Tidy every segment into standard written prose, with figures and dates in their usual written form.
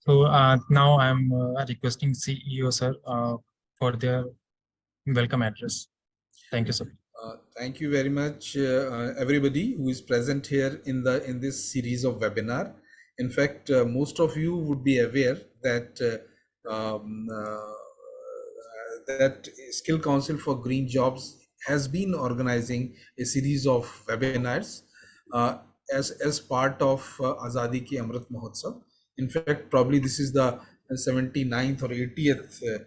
So now I'm requesting CEO sir for their welcome address. Thank you, sir. Thank you very much, everybody who is present here in this series of webinar. In fact, most of you would be aware that that Skill Council for Green Jobs has been organizing a series of webinars as part of Azadi ki Amrit Mahotsav. In fact, probably this is the 79th or 80th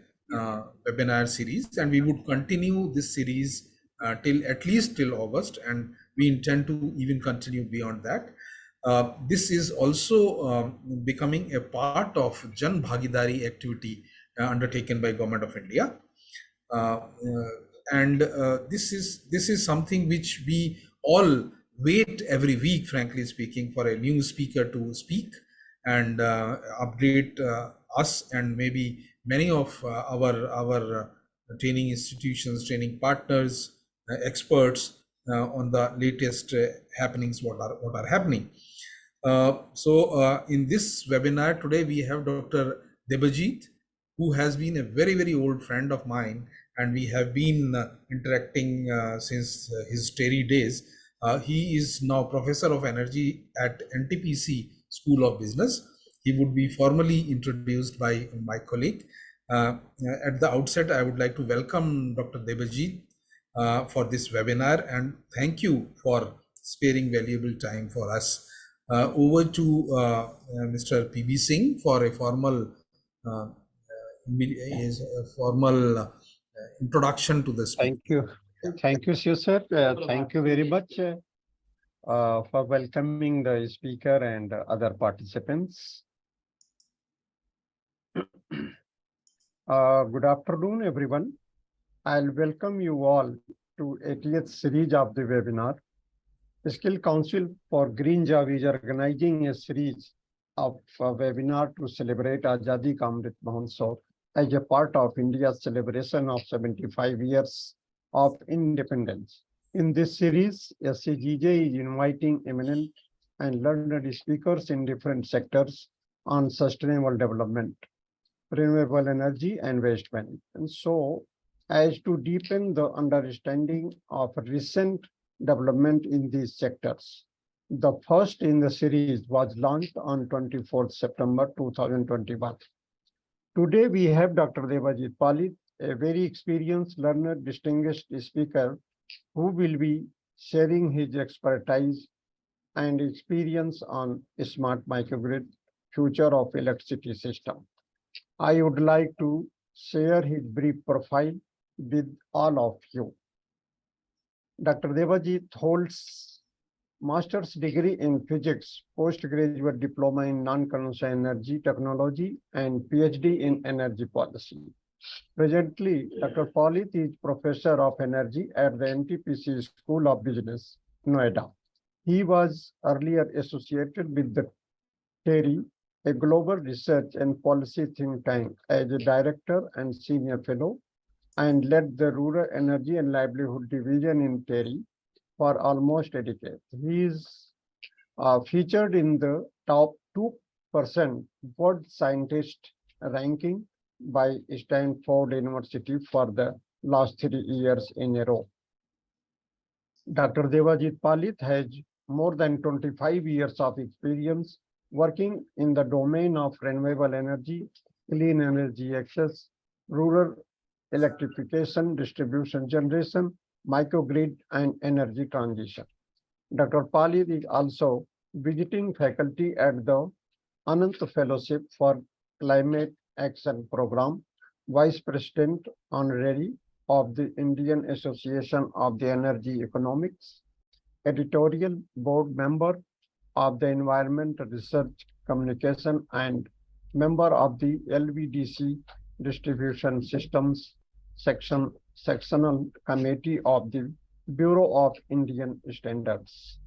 webinar series, and we would continue this series till at least till August, and we intend to even continue beyond that. This is also becoming a part of Jan Bhagidari activity undertaken by Government of India. This is something which we all wait every week, frankly speaking, for a new speaker to speak and update us and maybe many of our training institutions, training partners, experts on the latest happenings, what are happening. In this webinar today, we have Dr. Debajit, who has been a very old friend of mine, and we have been interacting since his TERI days. He is now Professor of Energy at NTPC School of Business. He would be formally introduced by my colleague. At the outset, I would like to welcome Dr. Debajit for this webinar, and thank you for sparing valuable time for us. Over to Mr. PB Singh for a formal introduction to the speaker. Thank you, sir. Thank you very much for welcoming the speaker and other participants. Good afternoon, everyone. I'll welcome you all to 80th series of the webinar. The Skill Council for Green Job is organizing a series of webinar to celebrate Azadi ka Amrit Mahotsav as a part of India's celebration of 75 years of independence. In this series, SCGJ is inviting eminent and learned speakers in different sectors on sustainable development, renewable energy, and waste management. And so, as to deepen the understanding of recent development in these sectors. The first in the series was launched on 24th September 2021. Today we have Dr. Debajit Palit, a very experienced learned, distinguished speaker who will be sharing his expertise and experience on smart microgrid, future of electricity system. I would like to share his brief profile with all of you. Dr. Debajit holds master's degree in physics, postgraduate diploma in non-conventional energy technology, and PhD in energy policy. Presently, Dr. Palit is professor of energy at the NTPC School of Business, Noida. He was earlier associated with the TERI, a global research and policy think tank, as a director and senior fellow, and led the Rural Energy and Livelihood Division in TERI for almost a decade. He is featured in the top 2% world scientist ranking by Stanford University for the last 3 years in a row. Dr. Debajit Palit has more than 25 years of experience working in the domain of renewable energy, clean energy access, rural electrification, distribution generation, microgrid, and energy transition. Dr. Palit is also visiting faculty at the Annexe Fellowship for Climate Action Program, Vice President Honorary of the Indian Association of the Energy Economics, Editorial Board Member of the Environment Research Communication, and member of the LVDC Distribution Systems Sectional Committee of the Bureau of Indian Standards.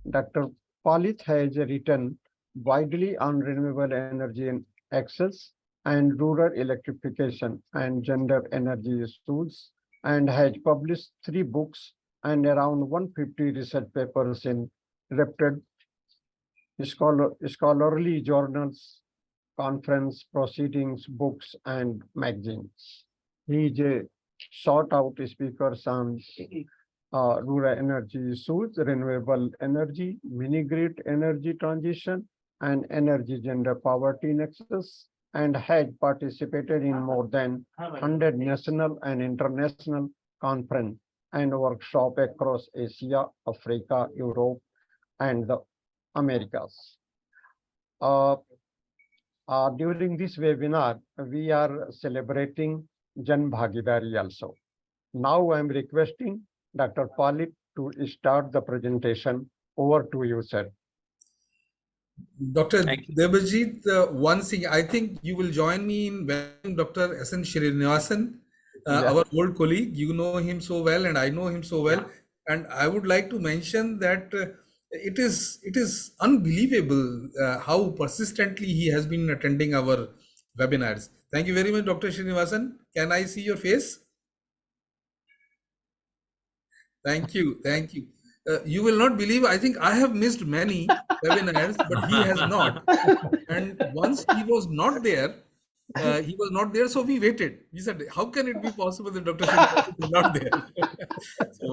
Dr. Palit has written widely on renewable energy and access and rural electrification and gender energy issues, and has published 3 books and around 150 research papers in reputed scholarly journals conference proceedings, books, and magazines. He is a sought-out speaker on rural energy issues, renewable energy, mini-grid energy transition, and energy gender poverty nexus, and had participated in more than 100 national and international conference and workshop across Asia, Africa, Europe, and the Americas. During this webinar, we are celebrating Jan Bhagidari also. Now I'm requesting Dr. Palit to start the presentation. Over to you, sir. Dr. Debajit, one thing, I think you will join me in welcoming Dr. S.N. Srinivasan, our old colleague. You know him so well, and I know him so well. And I would like to mention that it is unbelievable how persistently he has been attending our webinars. Thank you very much, Dr. Srinivasan. Can I see your face? Thank you. Thank you. You will not believe, I think I have missed many webinars, but he has not. And once he was not there, so we waited. We said, how can it be possible that Dr. Srinivasan is not there? So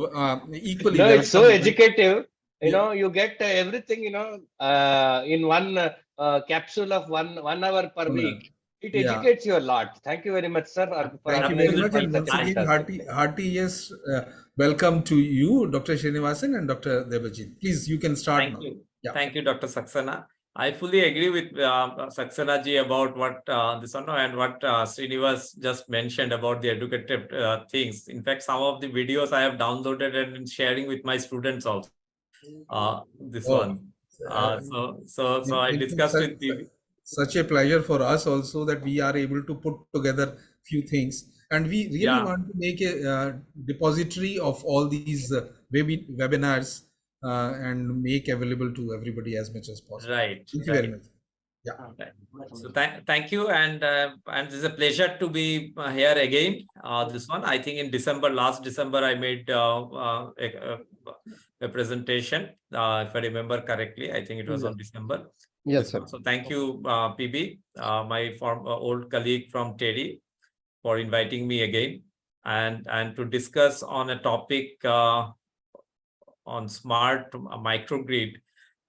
equally. No, it's so educative. You know, you get everything, you know, in one capsule of one hour per week. It educates you a lot. Thank you very much, sir. Thank you very much. And once again, hearty yes, welcome to you, Dr. Srinivasan and Dr. Debajit. Please, you can start. Thank you. Yeah. Thank you, Dr. Saxena. I fully agree with Saxena ji about what this one and what Srinivas just mentioned about the educative things. In fact, some of the videos I have downloaded and sharing with my students also. One. So I discussed with the. Such a pleasure for us also that we are able to put together few things, and we really want to make a depository of all these webinars and make available to everybody as much as possible. Right. Thank you very much. Yeah. Right. So thank you, and it's a pleasure to be here again. This one, I think in last December, I made a presentation. If I remember correctly, I think it was on December. Yes, sir. So thank you, PB, my old colleague from TEDI, for inviting me again and to discuss on a topic on smart microgrid.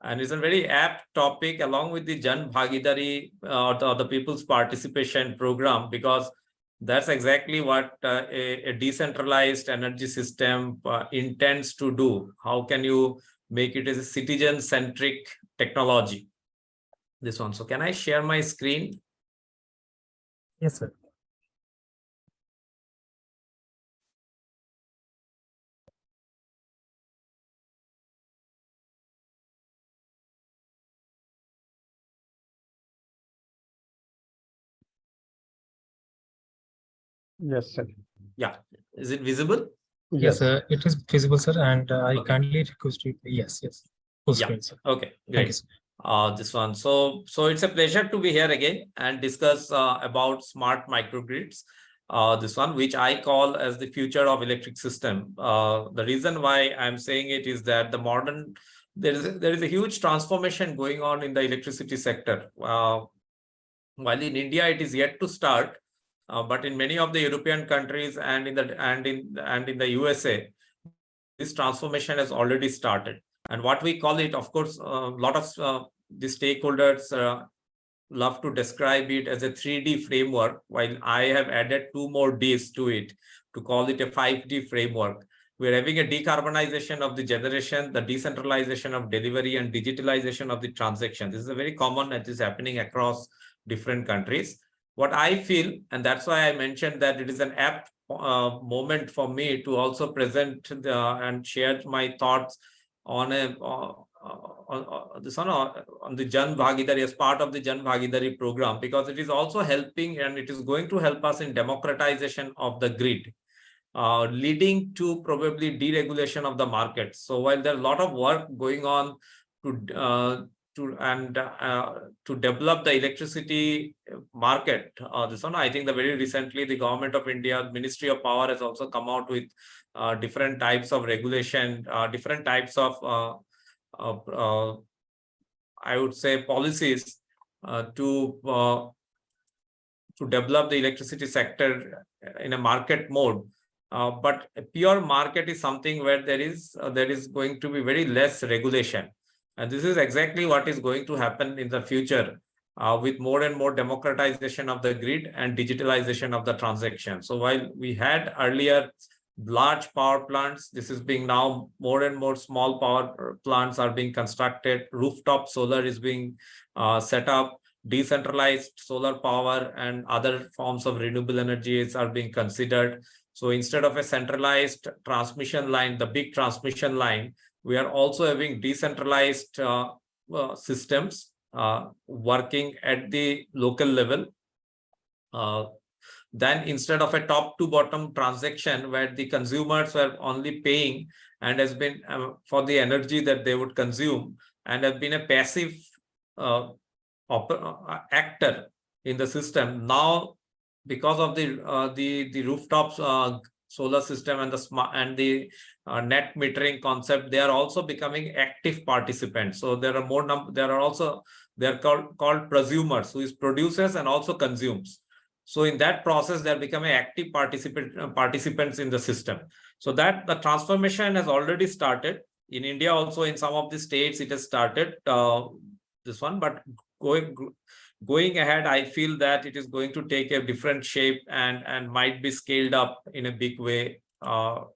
And it's a very apt topic along with the Jan Bhagidari or the People's Participation Program, because that's exactly what a decentralized energy system intends to do. How can you make it as a citizen-centric technology? This one. So can I share my screen? Yes, sir. Yes, sir. Yeah. Is it visible? Yes, it is visible, sir. And I kindly request you. Yes. Full screen, sir. Okay, great. This one. So it's a pleasure to be here again and discuss about smart microgrids. This one, which I call as the future of electric system. The reason why I'm saying it is that there is a huge transformation going on in the electricity sector. While in India it is yet to start, but in many of the European countries and in the USA, this transformation has already started. And what we call it, of course, a lot of the stakeholders love to describe it as a 3D framework, while I have added 2 more Ds to it to call it a 5D framework. We're having a decarbonization of the generation, the decentralization of delivery, and digitalization of the transaction. This is a very common that is happening across different countries. What I feel, and that's why I mentioned that it is an apt moment for me to also present and share my thoughts on the Jan Bhagidari as part of the Jan Bhagidari program, because it is also helping and it is going to help us in democratization of the grid, leading to probably deregulation of the market. So while there are a lot of work going on to develop the electricity market, this one, I think that very recently the government of India, Ministry of Power, has also come out with different types of regulation, different types of I would say policies to develop the electricity sector in a market mode. But a pure market is something where there is going to be very less regulation. And this is exactly what is going to happen in the future with more and more democratization of the grid and digitalization of the transaction. So while we had earlier large power plants, this is being now more and more small power plants are being constructed. Rooftop solar is being set up. Decentralized solar power and other forms of renewable energies are being considered. So instead of a centralized transmission line, the big transmission line, we are also having decentralized systems working at the local level. Then instead of a top to bottom transaction where the consumers were only paying and has been for the energy that they would consume and have been a passive actor in the system. Now, because of the rooftop solar system and the net metering concept, they are also becoming active participants. So there are more they are called prosumers, who is producers and also consumes. So in that process, they are becoming active participants in the system. So that the transformation has already started in India. Also in some of the states it has started this one, but going ahead, I feel that it is going to take a different shape and might be scaled up in a big way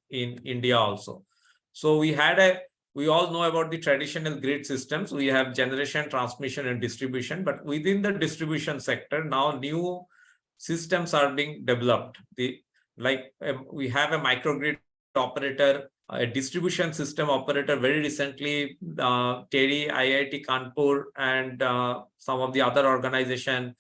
in India also. So we all know about the traditional grid systems. We have generation, transmission, and distribution, but within the distribution sector, now new systems are being developed. We have a microgrid operator, a distribution system operator. Very recently, TERI, IIT Kanpur, and some of the other organizations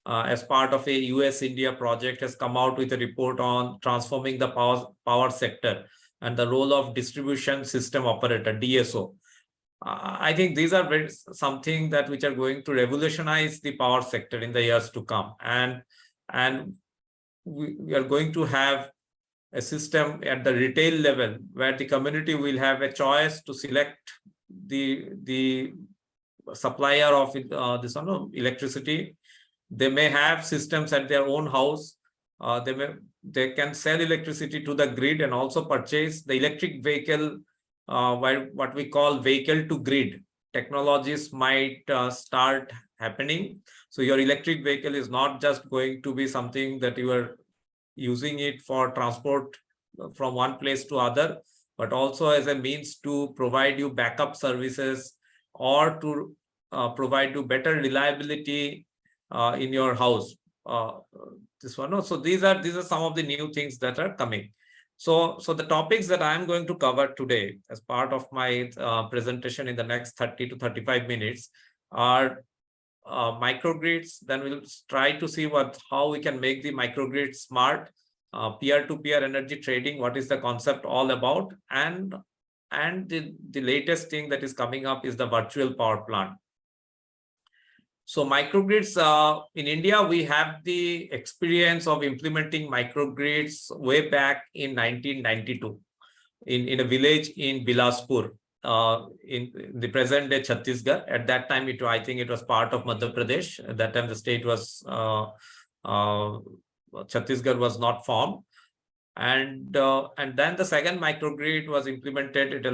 as part of a US-India project has come out with a report on transforming the power sector and the role of distribution system operator, DSO. I think these are something that which are going to revolutionize the power sector in the years to come. And we are going to have a system at the retail level where the community will have a choice to select the supplier of this electricity. They may have systems at their own house. They can sell electricity to the grid and also purchase the electric vehicle, what we call vehicle to grid technologies might start happening. So your electric vehicle is not just going to be something that you are using it for transport from one place to other, but also as a means to provide you backup services or to provide you better reliability in your house. So these are some of the new things that are coming. So the topics that I'm going to cover today as part of my presentation in the next 30 to 35 minutes are microgrids. Then we'll try to see how we can make the microgrid smart, peer-to-peer energy trading, what is the concept all about, and the latest thing that is coming up is the virtual power plant. So microgrids, in India, we have the experience of implementing microgrids way back in 1992 in a village in Bilaspur, in the present day Chhattisgarh. At that time, I think it was part of Madhya Pradesh. At that time, the state was, Chhattisgarh was not formed. And then the second microgrid was implemented at a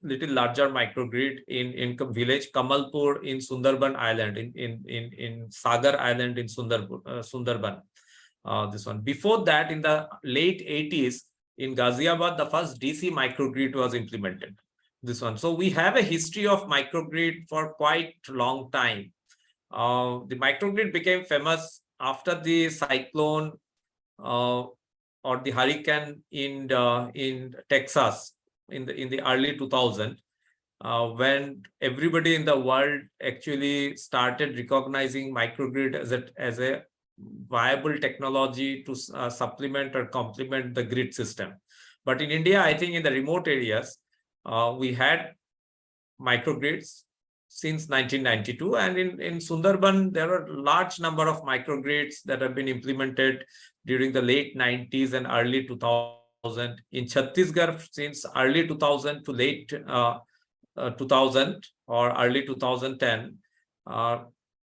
little larger microgrid in village Kamalpur in Sundarban Island, in Sagar Island in Sundarban. This one. Before that, in the late 80s, in Ghaziabad, the first DC microgrid was implemented. This one. So we have a history of microgrid for quite a long time. The microgrid became famous after the cyclone or the hurricane in Texas in the early 2000s, when everybody in the world actually started recognizing microgrid as a viable technology to supplement or complement the grid system. But in India, I think in the remote areas, we had microgrids since 1992, and in Sundarban, there are a large number of microgrids that have been implemented during the late 90s and early 2000. In Chhattisgarh, since early 2000 to late 2000 or early 2010,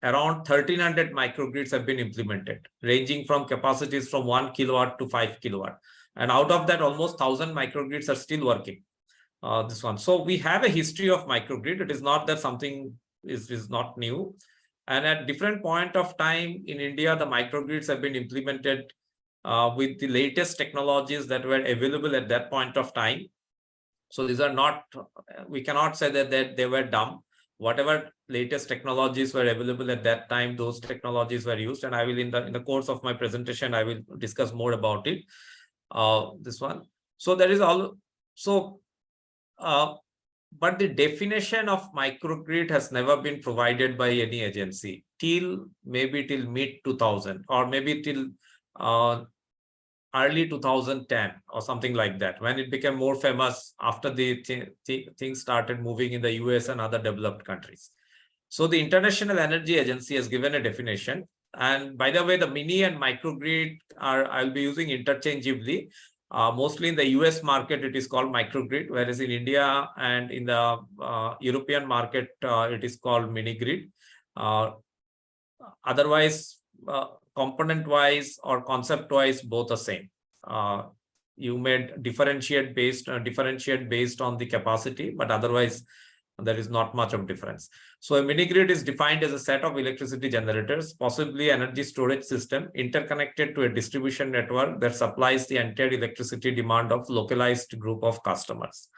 around 1300 microgrids have been implemented, ranging from capacities from 1 kilowatt to 5 kilowatt. And out of that, almost 1000 microgrids are still working. This one. So we have a history of microgrid. It is not that something is not new. And at different point of time in India, the microgrids have been implemented with the latest technologies that were available at that point of time. So these are not, we cannot say that they were dumb. Whatever latest technologies were available at that time, those technologies were used. And I will, in the course of my presentation, I will discuss more about it. This one. So there is all. So, but the definition of microgrid has never been provided by any agency till maybe till mid 2000 or maybe till early 2010 or something like that, when it became more famous after the things started moving in the US and other developed countries. So the International Energy Agency has given a definition. And by the way, the mini and microgrid I'll be using interchangeably. Mostly in the US market, it is called microgrid, whereas in India and in the European market, it is called mini grid. Otherwise, component-wise or concept-wise, both are same. You may differentiate based on the capacity, but otherwise there is not much of difference. So a mini grid is defined as a set of electricity generators, possibly energy storage system, interconnected to a distribution network that supplies the entire electricity demand of localized group of customers.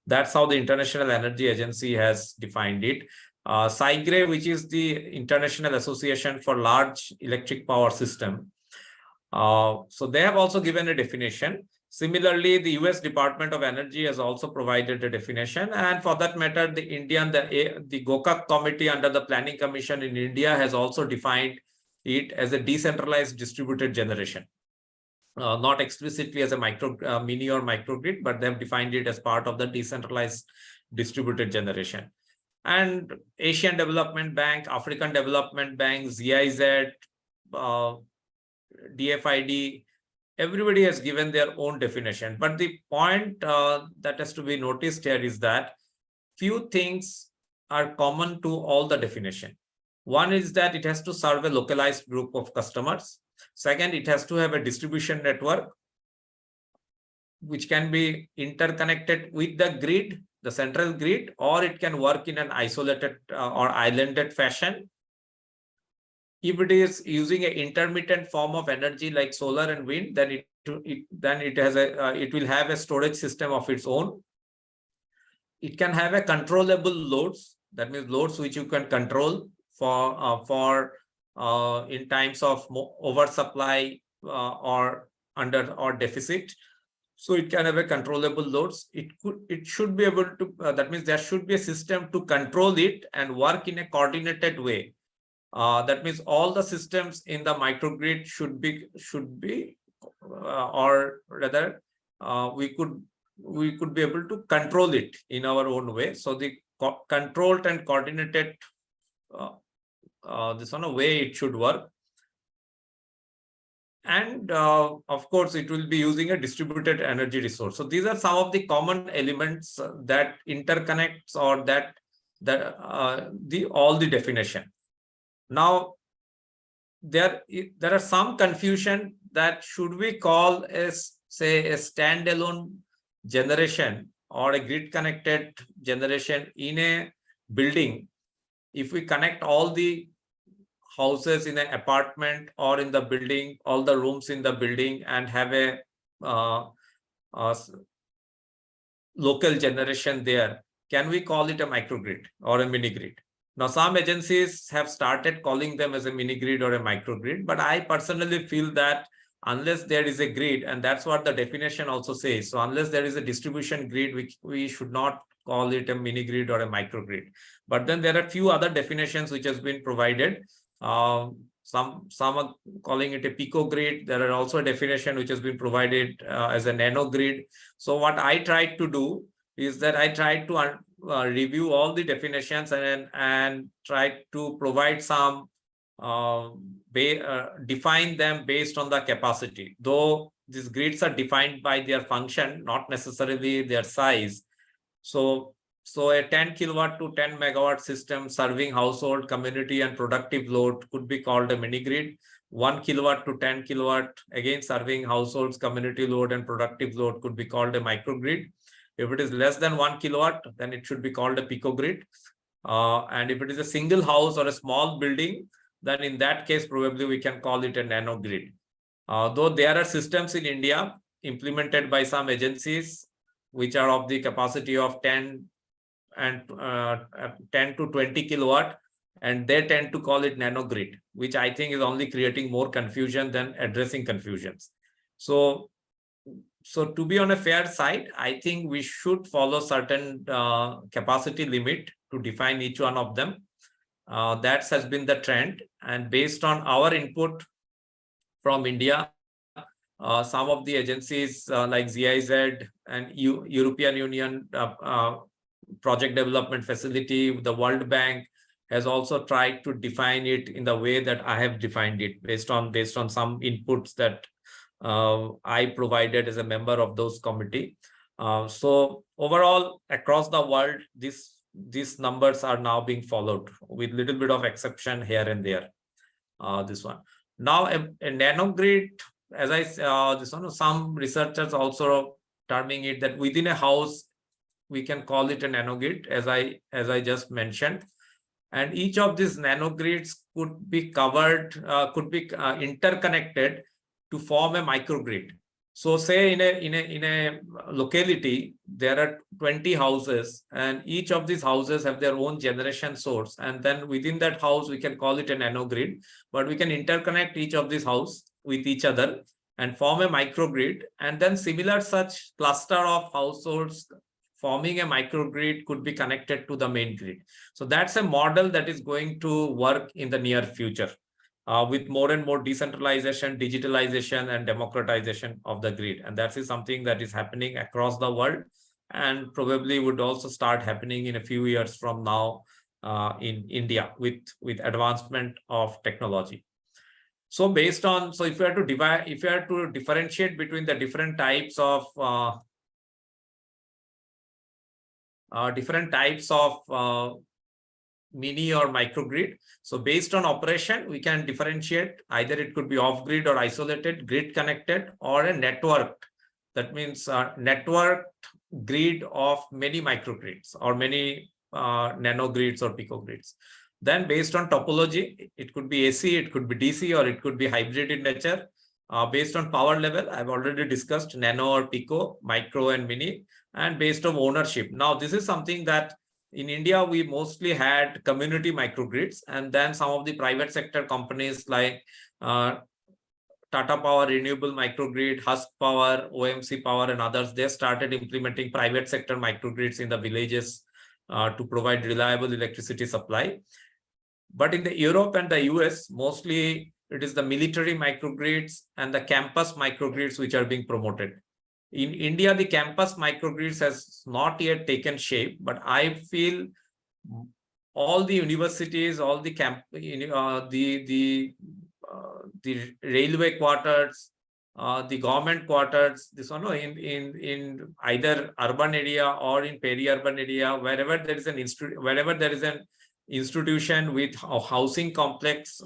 That's how the International Energy Agency has defined it. SCGJ, which is the International Association for Large Electric Power System. So they have also given a definition. Similarly, the US Department of Energy has also provided a definition. And for that matter, the GOKAK committee under the Planning Commission in India has also defined it as a decentralized distributed generation. Not explicitly as a mini or microgrid, but they have defined it as part of the decentralized distributed generation. And Asian Development Bank, African Development Bank, GIZ, DFID, everybody has given their own definition. But the point that has to be noticed here is that few things are common to all the definition. One is that it has to serve a localized group of customers. Second, it has to have a distribution network which can be interconnected with the grid, the central grid, or it can work in an isolated or islanded fashion. If it is using an intermittent form of energy like solar and wind, then it will have a storage system of its own. It can have a controllable loads, that means loads which you can control for in times of oversupply or deficit. So it can have a controllable loads. It should be able to. That means there should be a system to control it and work in a coordinated way. That means all the systems in the microgrid should be, or rather, we could be able to control it in our own way. So the controlled and coordinated this one a way it should work. And of course, it will be using a distributed energy resource. So these are some of the common elements that interconnects or all the definition. Now, there are some confusion that should we call as, say, a standalone generation or a grid connected generation in a building. If we connect all the houses in an apartment or in the building, all the rooms in the building, and have a local generation there, can we call it a microgrid or a mini grid? Now, some agencies have started calling them as a mini grid or a microgrid, but I personally feel that unless there is a grid, and that's what the definition also says, so unless there is a distribution grid, we should not call it a mini grid or a microgrid. But then there are a few other definitions which has been provided. Some are calling it a picogrid. There are also a definition which has been provided as a nanogrid. So what I tried to do is that I tried to review all the definitions and try to provide some define them based on the capacity. Though these grids are defined by their function, not necessarily their size. So So a 10 kilowatt to 10 megawatt system serving household, community, and productive load could be called a mini grid. 1 kilowatt to 10 kilowatt, again serving households, community load, and productive load could be called a microgrid. If it is less than 1 kilowatt, then it should be called a picogrid. And if it is a single house or a small building, then in that case, probably we can call it a nanogrid. Though there are systems in India implemented by some agencies which are of the capacity of 10 to 20 kilowatt, and they tend to call it nanogrid, which I think is only creating more confusion than addressing confusions. So to be on a fair side, I think we should follow certain capacity limit to define each one of them. That has been the trend, and based on our input from India, some of the agencies like GIZ and European Union Project Development Facility, the World Bank, has also tried to define it in the way that I have defined it, based on some inputs that I provided as a member of those committee. So overall, across the world, these numbers are now being followed with little bit of exception here and there. This one. Now a nanogrid, as I this one, some researchers also terming it that within a house we can call it a nanogrid, as I just mentioned. And each of these nanogrids could be covered, interconnected to form a microgrid. So say in a locality, there are 20 houses, and each of these houses have their own generation source. And then within that house, we can call it a nanogrid, but we can interconnect each of these houses with each other and form a microgrid. And then similar such cluster of households forming a microgrid could be connected to the main grid. So that's a model that is going to work in the near future with more and more decentralization, digitalization, and democratization of the grid. And that is something that is happening across the world and probably would also start happening in a few years from now in India with advancement of technology. So based on, so if you have to differentiate between the different types of mini or microgrid. So based on operation, we can differentiate either it could be off-grid or isolated, grid connected, or a networked. That means networked grid of many microgrids or many nanogrids or picogrids. Then based on topology, it could be AC, it could be DC, or it could be hybrid in nature. Based on power level, I've already discussed nano or pico, micro and mini, and based on ownership. Now, this is something that in India, we mostly had community microgrids, and then some of the private sector companies like Tata Power, Renewable Microgrid, Husk Power, OMC Power, and others, they started implementing private sector microgrids in the villages to provide reliable electricity supply. But in the Europe and the US, mostly it is the military microgrids and the campus microgrids which are being promoted. In India, the campus microgrids has not yet taken shape, but I feel all the universities, all the the railway quarters, the government quarters, this one in either urban area or in peri-urban area, wherever there is an institution with a housing complex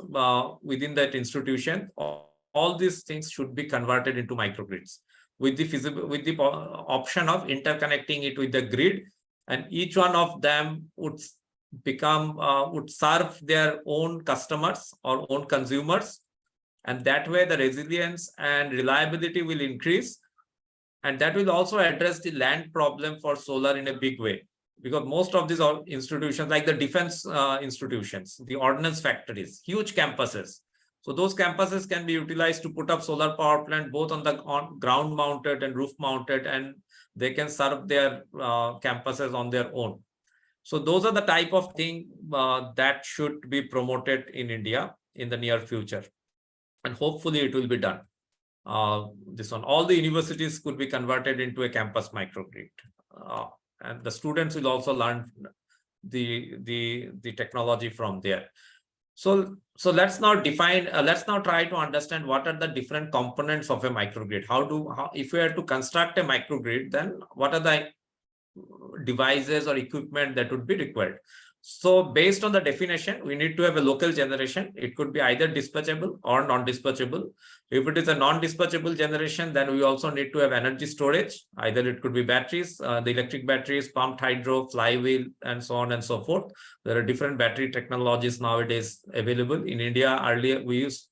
within that institution, all these things should be converted into microgrids with the option of interconnecting it with the grid, and each one of them would serve their own customers or own consumers, and that way the resilience and reliability will increase, and that will also address the land problem for solar in a big way. Because most of these institutions, like the defense institutions, the ordnance factories, huge campuses. So those campuses can be utilized to put up solar power plant, both on the ground mounted and roof mounted, and they can serve their campuses on their own. So those are the type of thing that should be promoted in India in the near future. And hopefully it will be done. This one, all the universities could be converted into a campus microgrid. And the students will also learn the technology from there. So let's now define, let's now try to understand what are the different components of a microgrid. If we are to construct a microgrid, then what are the devices or equipment that would be required. So based on the definition, we need to have a local generation. It could be either dispatchable or non-dispatchable. If it is a non-dispatchable generation, then we also need to have energy storage. Either it could be batteries, the electric batteries, pumped hydro, flywheel, and so on and so forth. There are different battery technologies nowadays available. In India, earlier we used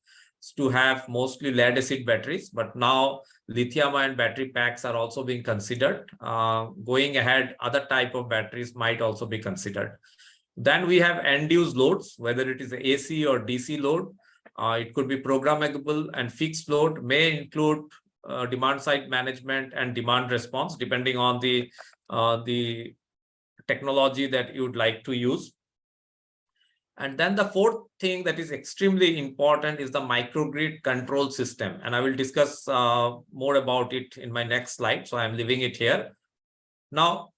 to have mostly lead acid batteries, but now lithium-ion battery packs are also being considered. Going ahead, other type of batteries might also be considered. Then we have end-use loads, whether it is AC or DC load. It could be programmable, and fixed load may include demand-side management and demand response, depending on the technology that you would like to use. And then the fourth thing that is extremely important is the microgrid control system. And I will discuss more about it in my next slide. So I'm leaving it here. Now,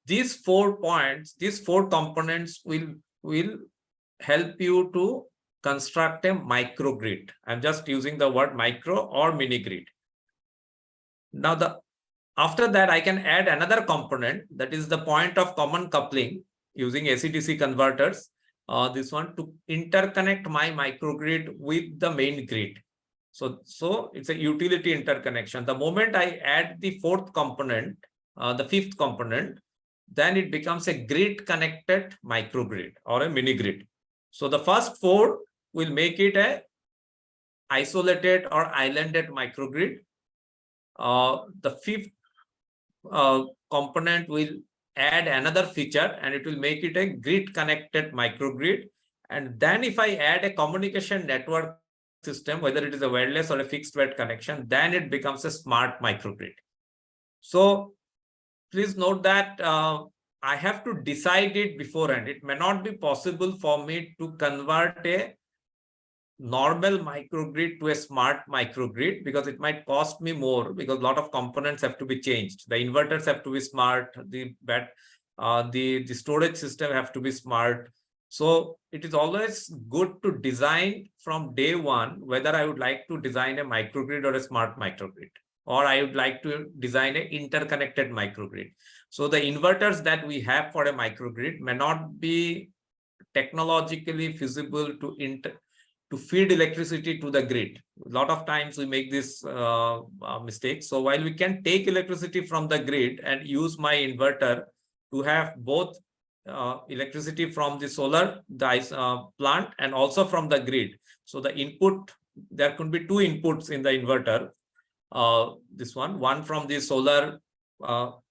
these 4 points, these 4 components will help you to construct a microgrid. I'm just using the word micro or mini grid. Now, after that, I can add another component, that is the point of common coupling using AC-DC converters. This one to interconnect my microgrid with the main grid. So it's a utility interconnection. The moment I add the 4th component, the 5th component, then it becomes a grid connected microgrid or a mini grid. So the first 4 will make it a isolated or islanded microgrid. The 5th component will add another feature, and it will make it a grid connected microgrid. And then if I add a communication network system, whether it is a wireless or a fixed wire connection, then it becomes a smart microgrid. So please note that I have to decide it beforehand. It may not be possible for me to convert a normal microgrid to a smart microgrid, because it might cost me more, because a lot of components have to be changed. The inverters have to be smart, the storage system have to be smart. So it is always good to design from day one whether I would like to design a microgrid or a smart microgrid, or I would like to design an interconnected microgrid. So the inverters that we have for a microgrid may not be technologically feasible to feed electricity to the grid. A lot of times we make this mistake. So while we can take electricity from the grid and use my inverter to have both electricity from the solar plant and also from the grid. So the input, there could be 2 inputs in the inverter. This one from the solar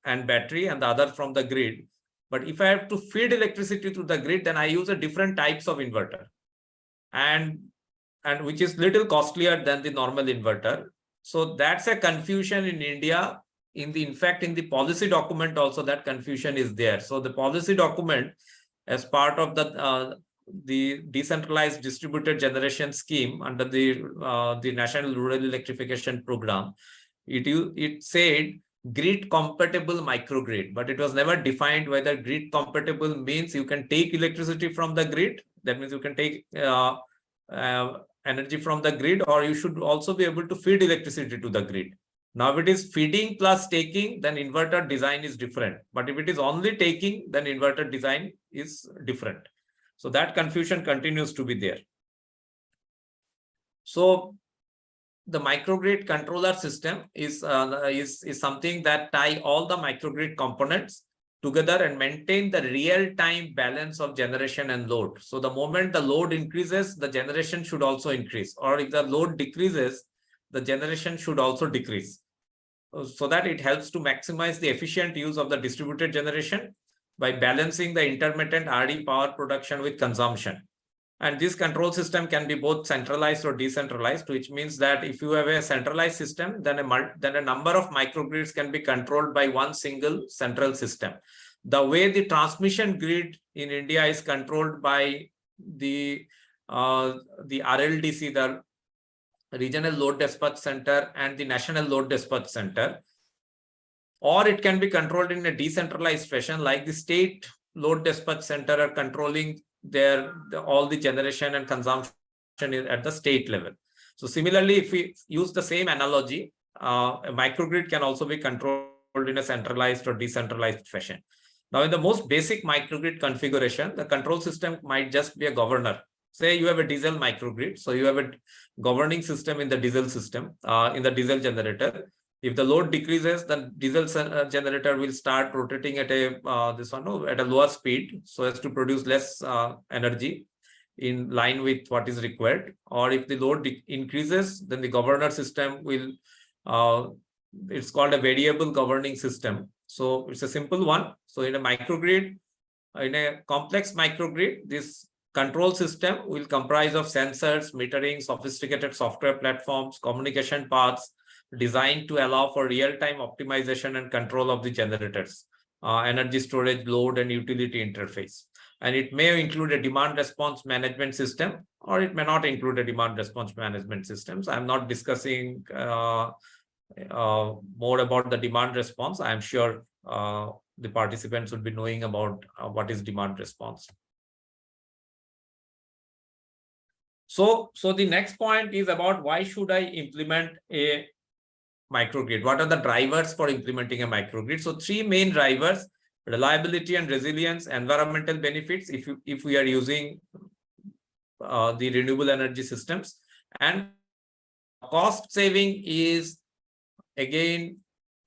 and battery, and the other from the grid. But if I have to feed electricity to the grid, then I use a different types of inverter, and which is little costlier than the normal inverter. So that's a confusion in India. In fact, in the policy document also, that confusion is there. So the policy document, as part of the decentralized distributed generation scheme under the National Rural Electrification Program, it said grid compatible microgrid, but it was never defined whether grid compatible means you can take electricity from the grid. That means you can take energy from the grid, or you should also be able to feed electricity to the grid. Now, if it is feeding plus taking, then inverter design is different. But if it is only taking, then inverter design is different. So that confusion continues to be there. So the microgrid controller system is something that tie all the microgrid components together and maintain the real-time balance of generation and load. So the moment the load increases, the generation should also increase. Or if the load decreases, the generation should also decrease. So that it helps to maximize the efficient use of the distributed generation by balancing the intermittent RD power production with consumption. And this control system can be both centralized or decentralized, which means that if you have a centralized system, then a number of microgrids can be controlled by one single central system. The way the transmission grid in India is controlled by the RLDC, the Regional Load Dispatch Center, and the National Load Dispatch Center, or it can be controlled in a decentralized fashion, like the State Load Dispatch Center are controlling all the generation and consumption at the state level. So similarly, if we use the same analogy, a microgrid can also be controlled in a centralized or decentralized fashion. Now, in the most basic microgrid configuration, the control system might just be a governor. Say you have a diesel microgrid, so you have a governing system in the diesel system, in the diesel generator. If the load decreases, the diesel generator will start rotating at a at a lower speed, so as to produce less energy in line with what is required. Or if the load increases, then the governor system will, it's called a variable governing system. So it's a simple one. So in a microgrid, in a complex microgrid, this control system will comprise of sensors, metering, sophisticated software platforms, communication paths designed to allow for real-time optimization and control of the generators, energy storage, load, and utility interface. And it may include a demand response management system, or it may not include a demand response management systems. I'm not discussing more about the demand response. I'm sure the participants would be knowing about what is demand response. So the next point is about why should I implement a microgrid? What are the drivers for implementing a microgrid? So three main drivers: reliability and resilience, environmental benefits if we are using the renewable energy systems, and cost saving is again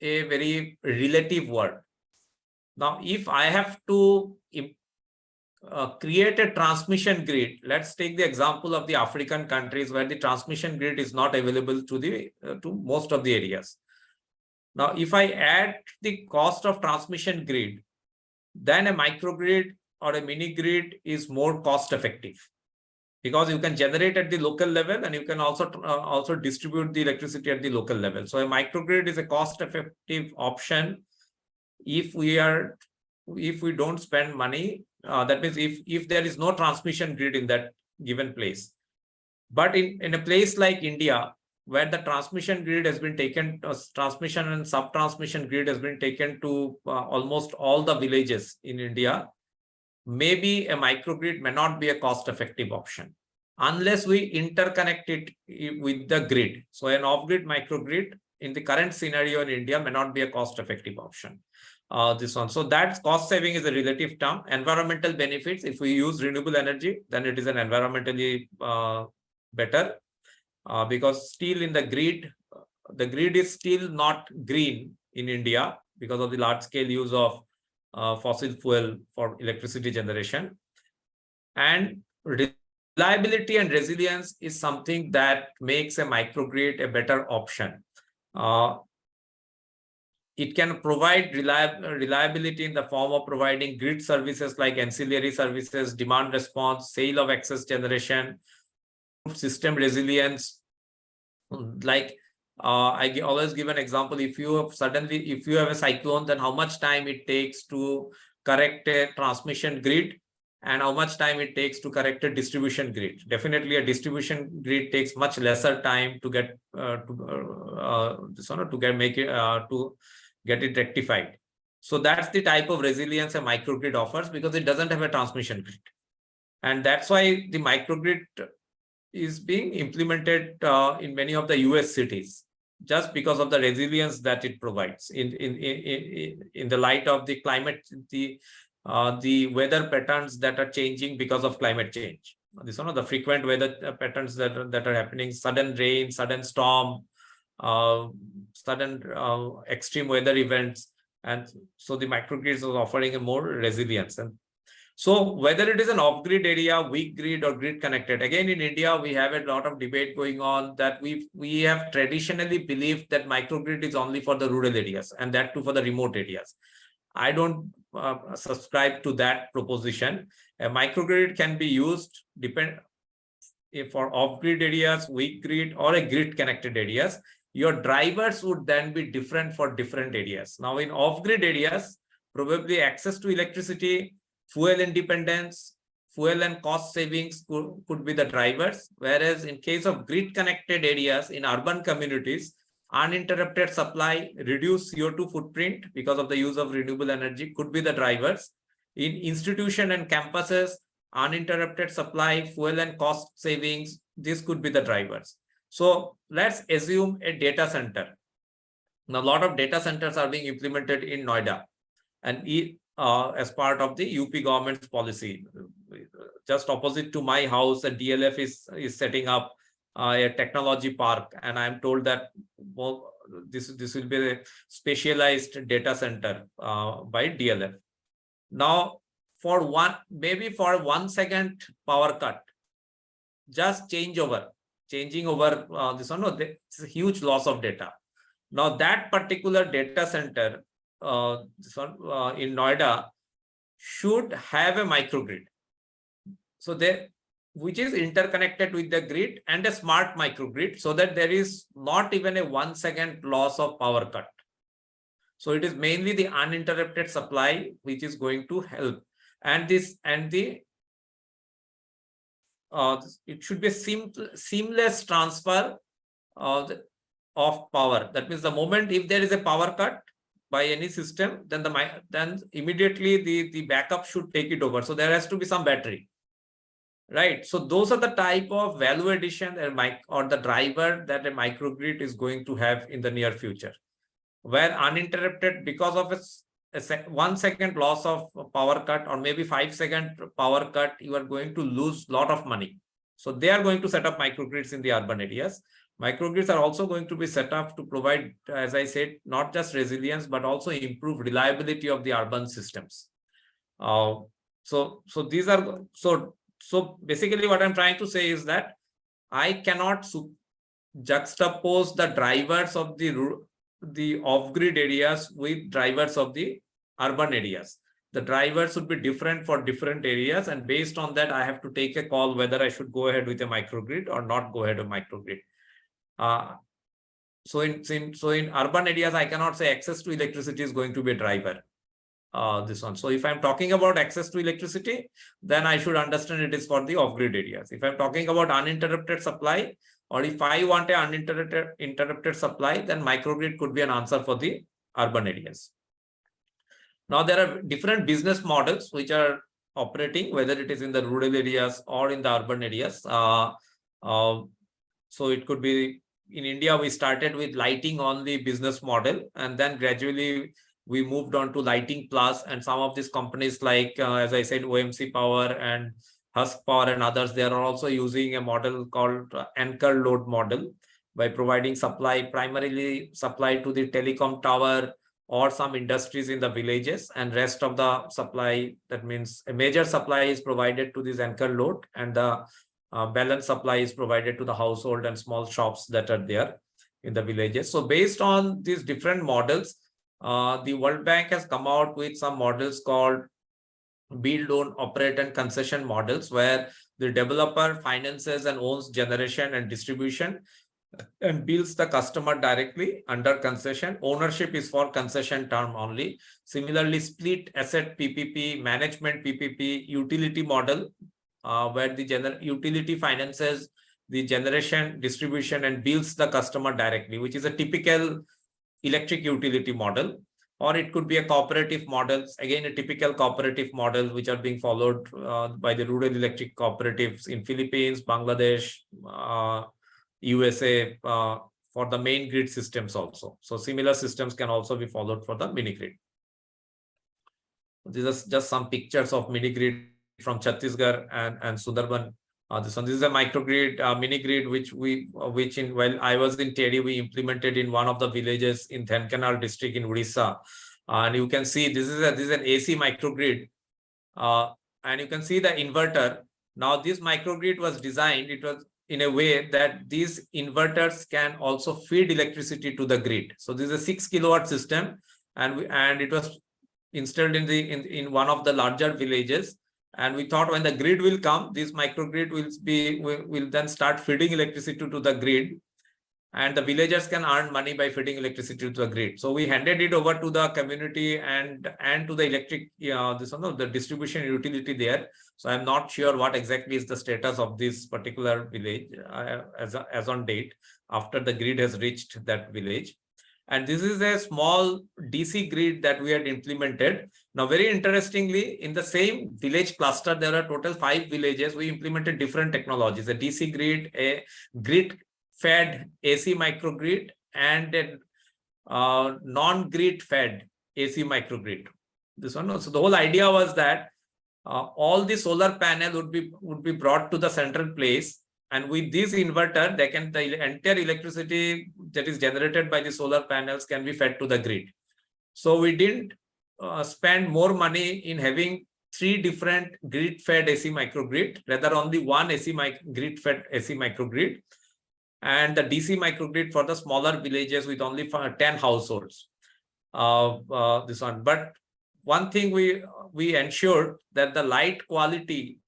a very relative word. Now, if I have to create a transmission grid, let's take the example of the African countries where the transmission grid is not available to most of the areas. Now, if I add the cost of transmission grid, then a microgrid or a mini grid is more cost effective, because you can generate at the local level and you can also distribute the electricity at the local level. So a microgrid is a cost effective option if we don't spend money. That means if there is no transmission grid in that given place. But in a place like India, where the transmission grid has been taken, transmission and sub-transmission grid has been taken to almost all the villages in India, maybe a microgrid may not be a cost-effective option unless we interconnect it with the grid. So an off-grid microgrid in the current scenario in India may not be a cost-effective option. This one. So that cost saving is a relative term. Environmental benefits, if we use renewable energy, then it is an environmentally better, because still in the grid is still not green in India because of the large scale use of fossil fuel for electricity generation. And reliability and resilience is something that makes a microgrid a better option. It can provide reliability in the form of providing grid services like ancillary services, demand response, sale of excess generation, system resilience. Like I always give an example: if you have a cyclone, then how much time it takes to correct a transmission grid and how much time it takes to correct a distribution grid. Definitely a distribution grid takes much lesser time to get get it rectified. So that's the type of resilience a microgrid offers, because it doesn't have a transmission grid. And that's why the microgrid is being implemented in many of the US cities, just because of the resilience that it provides in the light of the climate, the weather patterns that are changing because of climate change. This one of the frequent weather patterns that are happening: sudden rain, sudden storm, sudden extreme weather events. And so the microgrids is offering a more resilience. And so whether it is an off-grid area, weak grid, or grid connected, again in India we have a lot of debate going on that we have traditionally believed that microgrid is only for the rural areas, and that too for the remote areas. I don't subscribe to that proposition. A microgrid can be used for off-grid areas, weak grid, or a grid connected areas. Your drivers would then be different for different areas. Now in off-grid areas, probably access to electricity, fuel independence, fuel and cost savings could be the drivers. Whereas in case of grid connected areas in urban communities, uninterrupted supply, reduced CO2 footprint because of the use of renewable energy could be the drivers. In institution and campuses, uninterrupted supply, fuel and cost savings, this could be the drivers. So let's assume a data center. Now, a lot of data centers are being implemented in Noida, and as part of the UP government's policy. Just opposite to my house, the DLF is setting up a technology park, and I'm told that this will be a specialized data center by DLF. Now, for maybe for 1 second power cut, just changing over this one, it's a huge loss of data. Now, that particular data center in Noida should have a microgrid, so which is interconnected with the grid, and a smart microgrid, so that there is not even a 1 second loss of power cut. So it is mainly the uninterrupted supply which is going to help, and it should be a seamless transfer of power. That means the moment if there is a power cut by any system, then immediately the backup should take it over. So there has to be some battery, right? So those are the type of value addition or the driver that a microgrid is going to have in the near future, where uninterrupted, because of a 1 second loss of power cut, or maybe 5 second power cut, you are going to lose a lot of money. So they are going to set up microgrids in the urban areas. Microgrids are also going to be set up to provide, as I said, not just resilience, but also improve reliability of the urban systems. So basically what I'm trying to say is that I cannot juxtapose the drivers of the off-grid areas with drivers of the urban areas. The drivers would be different for different areas, and based on that, I have to take a call whether I should go ahead with a microgrid or not go ahead with a microgrid. So in urban areas, I cannot say access to electricity is going to be a driver. This one. So if I'm talking about access to electricity, then I should understand it is for the off-grid areas. If I'm talking about uninterrupted supply, or if I want an uninterrupted supply, then microgrid could be an answer for the urban areas. Now, there are different business models which are operating, whether it is in the rural areas or in the urban areas. So it could be, in India, we started with lighting only business model, and then gradually we moved on to lighting plus, and some of these companies like, as I said, OMC Power and Husk Power and others, they are also using a model called anchor load model, by providing primarily supply to the telecom tower or some industries in the villages, and rest of the supply, that means a major supply is provided to this anchor load, and the balance supply is provided to the household and small shops that are there in the villages. So based on these different models, the World Bank has come out with some models called build, own, operate, and concession models, where the developer finances and owns generation and distribution and bills the customer directly under concession. Ownership is for concession term only. Similarly, split asset PPP, management PPP, utility model, where the utility finances the generation, distribution, and bills the customer directly, which is a typical electric utility model. Or it could be a cooperative model, again a typical cooperative model, which are being followed by the rural electric cooperatives in Philippines, Bangladesh, USA, for the main grid systems also. So similar systems can also be followed for the mini grid. These are just some pictures of mini grid from Chhattisgarh and Sundarban. This is a microgrid, mini grid, which while I was in TEDI, we implemented in one of the villages in Dhenkanal district in Odisha. And you can see this is an AC microgrid, and you can see the inverter. Now this microgrid was designed, it was in a way that these inverters can also feed electricity to the grid. So this is a 6 kilowatt system, and it was installed in one of the larger villages. And we thought when the grid will come, this microgrid will then start feeding electricity to the grid, and the villagers can earn money by feeding electricity to the grid. So we handed it over to the community and to the electric the distribution utility there. So I'm not sure what exactly is the status of this particular village as on date, after the grid has reached that village. And this is a small DC grid that we had implemented. Now, very interestingly, in the same village cluster, there are total 5 villages. We implemented different technologies: a DC grid, a grid-fed AC microgrid, and non-grid fed AC microgrid. This one also, the whole idea was that all the solar panel would be brought to the central place, and with this inverter, the entire electricity that is generated by the solar panels can be fed to the grid. So we didn't spend more money in having 3 different grid-fed AC microgrid, rather only one grid-fed AC microgrid, and the DC microgrid for the smaller villages with only 10 households. This one, but one thing we ensured that the light quality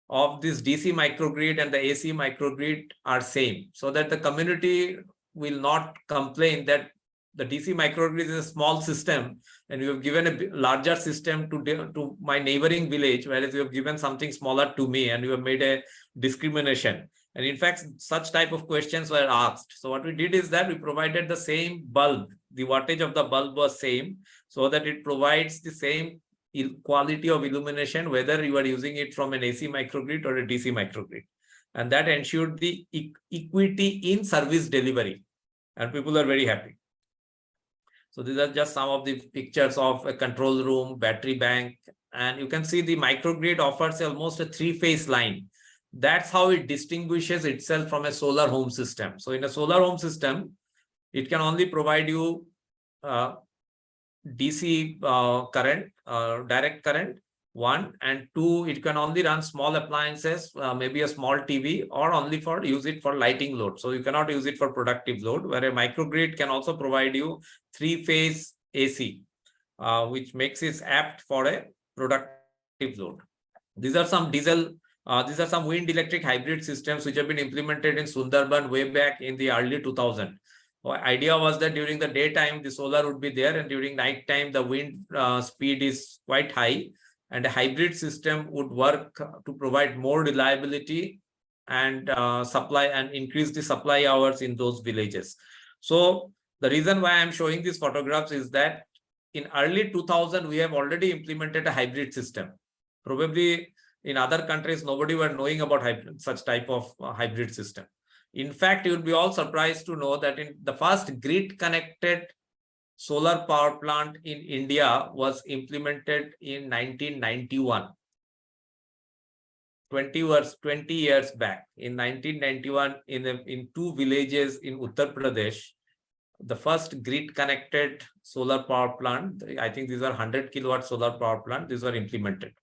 of this DC microgrid and the AC microgrid are same, so that the community will not complain that the DC microgrid is a small system and you have given a larger system to my neighboring village, whereas you have given something smaller to me and you have made a discrimination. And in fact, such type of questions were asked. So what we did is that we provided the same bulb. The wattage of the bulb was same, so that it provides the same quality of illumination, whether you are using it from an AC microgrid or a DC microgrid. And that ensured the equity in service delivery. And people are very happy. So these are just some of the pictures of a control room, battery bank. And you can see the microgrid offers almost a 3-phase line. That's how it distinguishes itself from a solar home system. So in a solar home system, it can only provide you DC current, direct current, 1, and 2, it can only run small appliances, maybe a small TV, or only use it for lighting load. So you cannot use it for productive load, where a microgrid can also provide you 3-phase AC, which makes it apt for a productive load. These are some these are some wind electric hybrid systems which have been implemented in Sundarban way back in the early 2000s. The idea was that during the daytime, the solar would be there, and during night time, the wind speed is quite high, and a hybrid system would work to provide more reliability and supply and increase the supply hours in those villages. So the reason why I'm showing these photographs is that in early 2000, we have already implemented a hybrid system. Probably in other countries, nobody were knowing about such type of hybrid system. In fact, you will be all surprised to know that in the first grid-connected solar power plant in India was implemented in 1991. 20 years back. In 1991, in 2 villages in Uttar Pradesh, the first grid-connected solar power plant, I think these are 100 kilowatt solar power plant, these were implemented.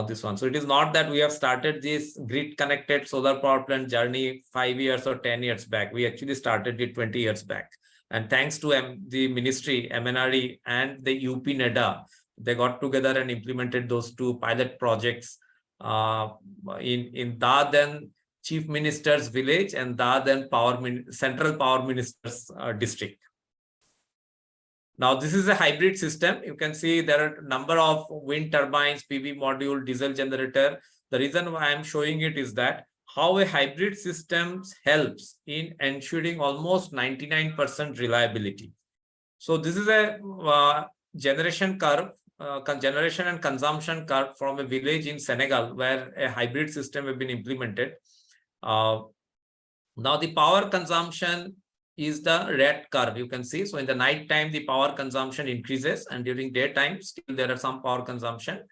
This one. So it is not that we have started this grid connected solar power plant journey 5 years or 10 years back. We actually started it 20 years back. And thanks to the ministry, MNRE and the UP NEDA, they got together and implemented those 2 pilot projects in Dadan Chief Minister's village and Dadan Central Power Minister's district. Now, this is a hybrid system. You can see there are a number of wind turbines, PV module, diesel generator. The reason why I'm showing it is that how a hybrid system helps in ensuring almost 99% reliability. So this is a generation curve, generation and consumption curve from a village in Senegal where a hybrid system has been implemented. Now the power consumption is the red curve, you can see. So in the night time, the power consumption increases, and during daytime, still there are some power consumption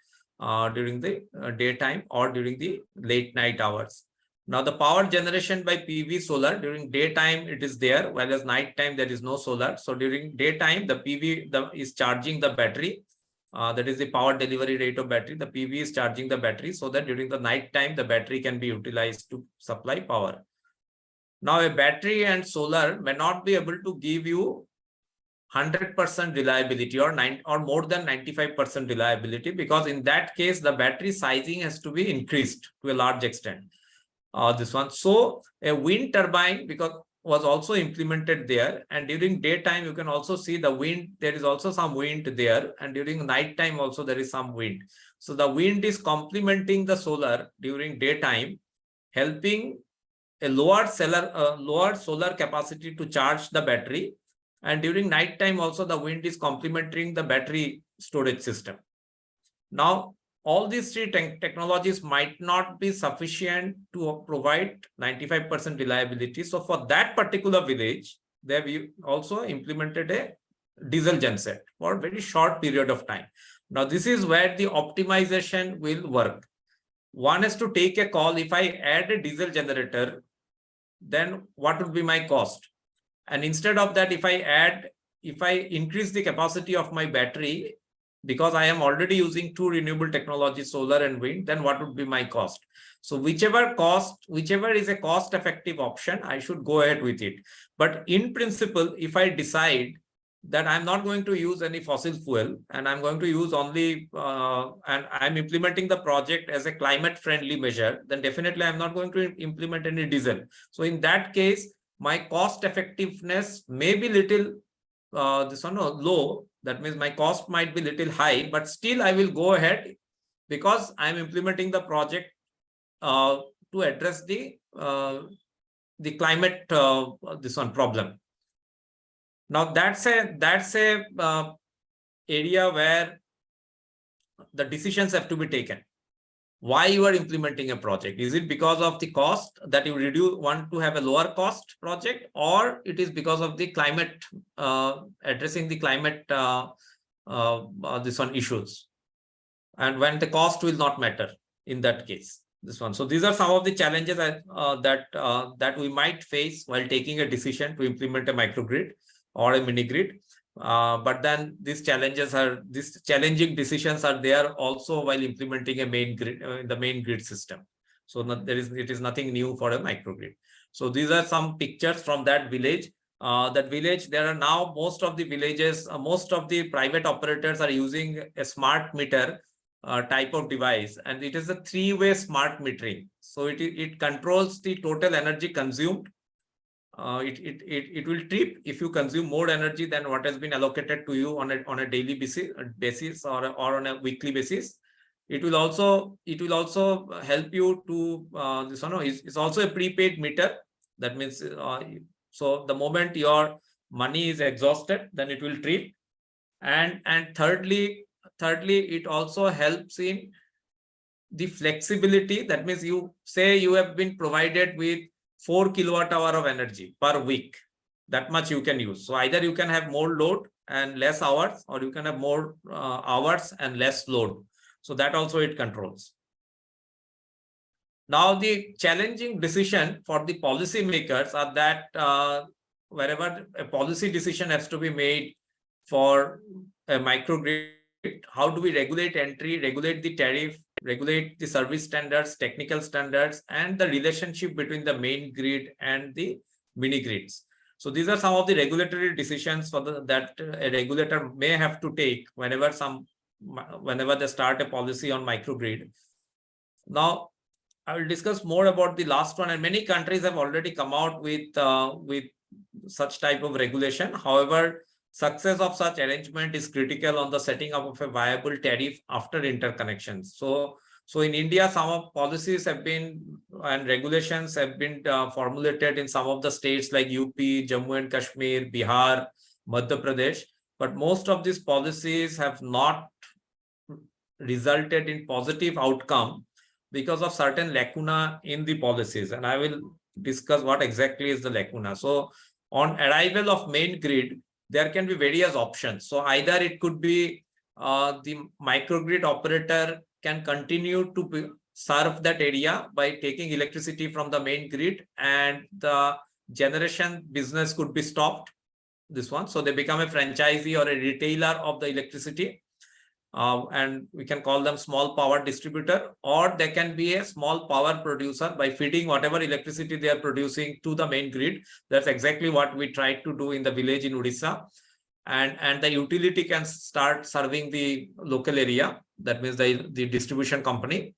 during the daytime or during the late night hours. Now the power generation by PV solar, during daytime it is there, whereas night time there is no solar. So during daytime, the PV is charging the battery. That is the power delivery rate of battery. The PV is charging the battery so that during the night time, the battery can be utilized to supply power. Now, a battery and solar may not be able to give you 100% reliability or more than 95% reliability, because in that case, the battery sizing has to be increased to a large extent. This one. So a wind turbine was also implemented there, and during daytime, you can also see the wind. There is also some wind there, and during night time also there is some wind. So the wind is complementing the solar during daytime, helping a lower solar capacity to charge the battery, and during night time also the wind is complementing the battery storage system. Now, all these 3 technologies might not be sufficient to provide 95% reliability. So for that particular village, they have also implemented a diesel genset for a very short period of time. Now, this is where the optimization will work. One has to take a call. If I add a diesel generator, then what would be my cost? And instead of that, if I increase the capacity of my battery, because I am already using two renewable technologies, solar and wind, then what would be my cost? So whichever is a cost-effective option, I should go ahead with it. But in principle, if I decide that I'm not going to use any fossil fuel and I'm going to use only, and I'm implementing the project as a climate-friendly measure, then definitely I'm not going to implement any diesel. So in that case, my cost effectiveness may be little low. That means my cost might be little high, but still I will go ahead because I'm implementing the project to address the climate problem. Now that's a area where the decisions have to be taken. Why you are implementing a project? Is it because of the cost that you want to have a lower cost project, or it is because of the climate, addressing the climate issues, and when the cost will not matter in that case, this one. So these are some of the challenges that we might face while taking a decision to implement a microgrid or a mini grid. But then these challenging decisions are there also while implementing a main grid, the main grid system. So it is nothing new for a microgrid. So these are some pictures from that village. There are now most of the villages, most of the private operators are using a smart meter type of device, and it is a three-way smart metering. So it controls the total energy consumed. It will trip if you consume more energy than what has been allocated to you on a daily basis or on a weekly basis. It will also help you to it's also a prepaid meter. That means so the moment your money is exhausted, then it will trip. And thirdly, it also helps in the flexibility. That means you say you have been provided with 4 kilowatt hour of energy per week. That much you can use. So either you can have more load and less hours, or you can have more hours and less load. So that also it controls. Now the challenging decision for the policymakers are that wherever a policy decision has to be made for a microgrid, how do we regulate entry, regulate the tariff, regulate the service standards, technical standards, and the relationship between the main grid and the mini grids. So these are some of the regulatory decisions that a regulator may have to take whenever they start a policy on microgrid. Now, I will discuss more about the last one, and many countries have already come out with such type of regulation. However, success of such arrangement is critical on the setting up of a viable tariff after interconnections. So in India, some of policies have been and regulations have been formulated in some of the states like UP, Jammu and Kashmir, Bihar, Madhya Pradesh. But most of these policies have not resulted in positive outcome because of certain lacuna in the policies. And I will discuss what exactly is the lacuna. So on arrival of main grid, there can be various options. So either it could be the microgrid operator can continue to serve that area by taking electricity from the main grid, and the generation business could be stopped. This one. So they become a franchisee or a retailer of the electricity. And we can call them small power distributor, or they can be a small power producer by feeding whatever electricity they are producing to the main grid. That's exactly what we tried to do in the village in Odisha. And the utility can start serving the local area. That means the distribution company.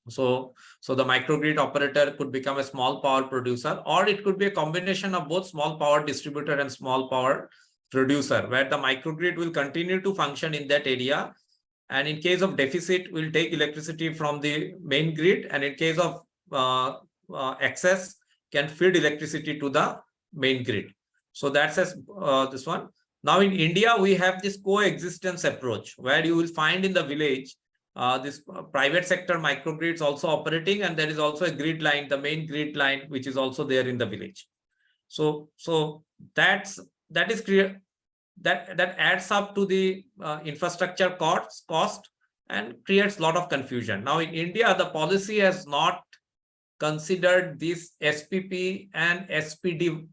So the microgrid operator could become a small power producer, or it could be a combination of both small power distributor and small power producer, where the microgrid will continue to function in that area, and in case of deficit will take electricity from the main grid, and in case of excess can feed electricity to the main grid. So that's this one. Now in India, we have this coexistence approach, where you will find in the village this private sector microgrids also operating, and there is also a grid line, the main grid line, which is also there in the village. So that is clear. that adds up to the infrastructure cost and creates a lot of confusion. Now in India, the policy has not considered this SPP and SPD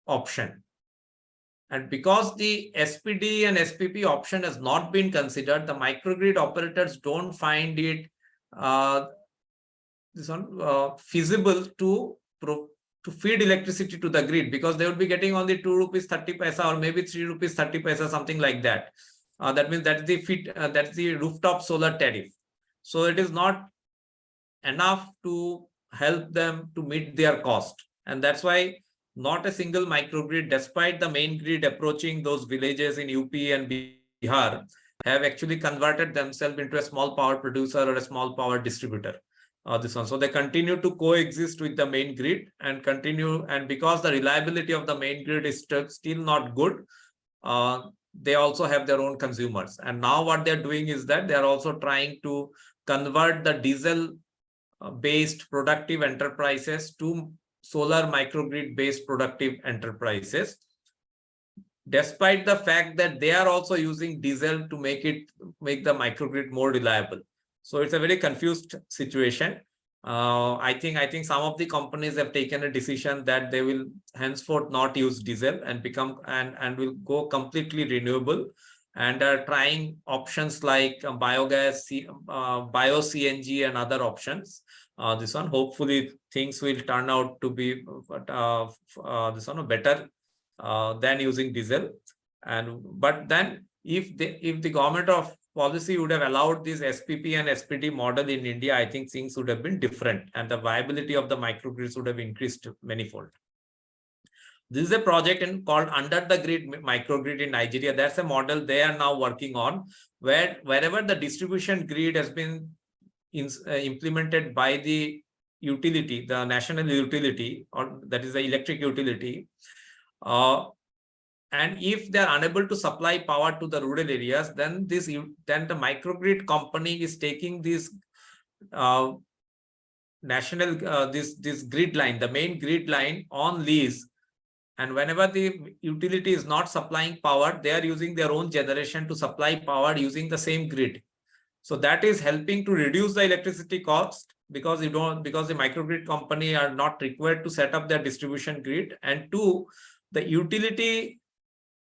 option. And because the SPD and SPP option has not been considered, the microgrid operators don't find it feasible to feed electricity to the grid, because they would be getting only 2 rupees 30 paisa or maybe 3 rupees 30 paisa, something like that. That means that's the rooftop solar tariff. So it is not enough to help them to meet their cost. And that's why not a single microgrid, despite the main grid approaching those villages in UP and Bihar, have actually converted themselves into a small power producer or a small power distributor. So they continue to coexist with the main grid and continue, and because the reliability of the main grid is still not good, they also have their own consumers. And now what they're doing is that they're also trying to convert the diesel based productive enterprises to solar microgrid based productive enterprises, despite the fact that they are also using diesel to make the microgrid more reliable. So it's a very confused situation. I think some of the companies have taken a decision that they will henceforth not use diesel and will go completely renewable, and are trying options like biogas, bio CNG and other options. This one, hopefully things will turn out to be better than using diesel. But then if the government of policy would have allowed this SPP and SPD model in India, I think things would have been different and the viability of the microgrids would have increased manifold. This is a project called Under the Grid Microgrid in Nigeria. That's a model they are now working on, wherever the distribution grid has been implemented by the utility, the national utility, or that is the electric utility, and if they are unable to supply power to the rural areas, then the microgrid company is taking this national this grid line, the main grid line, on lease. And whenever the utility is not supplying power, they are using their own generation to supply power using the same grid. So that is helping to reduce the electricity cost, because the microgrid company are not required to set up their distribution grid. And two, the utility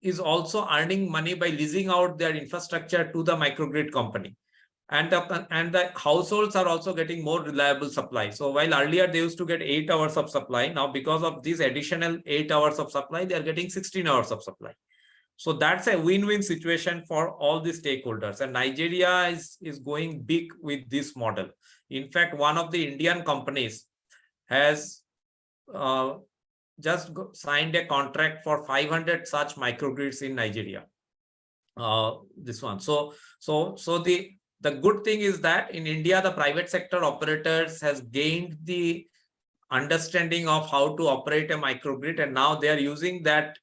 is also earning money by leasing out their infrastructure to the microgrid company. And the households are also getting more reliable supply. So while earlier they used to get 8 hours of supply, now because of this additional 8 hours of supply, they are getting 16 hours of supply. So that's a win-win situation for all the stakeholders. And Nigeria is going big with this model. In fact, one of the Indian companies has just signed a contract for 500 such microgrids in Nigeria. This one. So the good thing is that in India, the private sector operators has gained the understanding of how to operate a microgrid, and now they are using that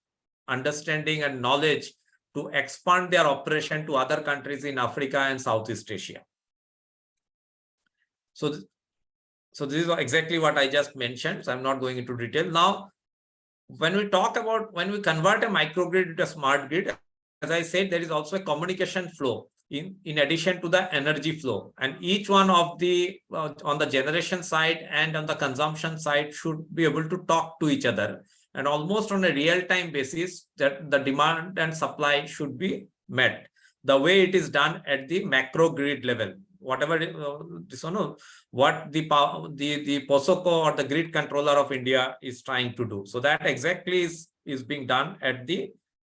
understanding and knowledge to expand their operation to other countries in Africa and Southeast Asia. So this is exactly what I just mentioned. So I'm not going into detail. Now, when we convert a microgrid into a smart grid, as I said, there is also a communication flow in addition to the energy flow. And each one of the, on the generation side and on the consumption side, should be able to talk to each other. And almost on a real-time basis, that the demand and supply should be met. The way it is done at the macro grid level, whatever what the POSOCO or the grid controller of India is trying to do. So that exactly is being done at the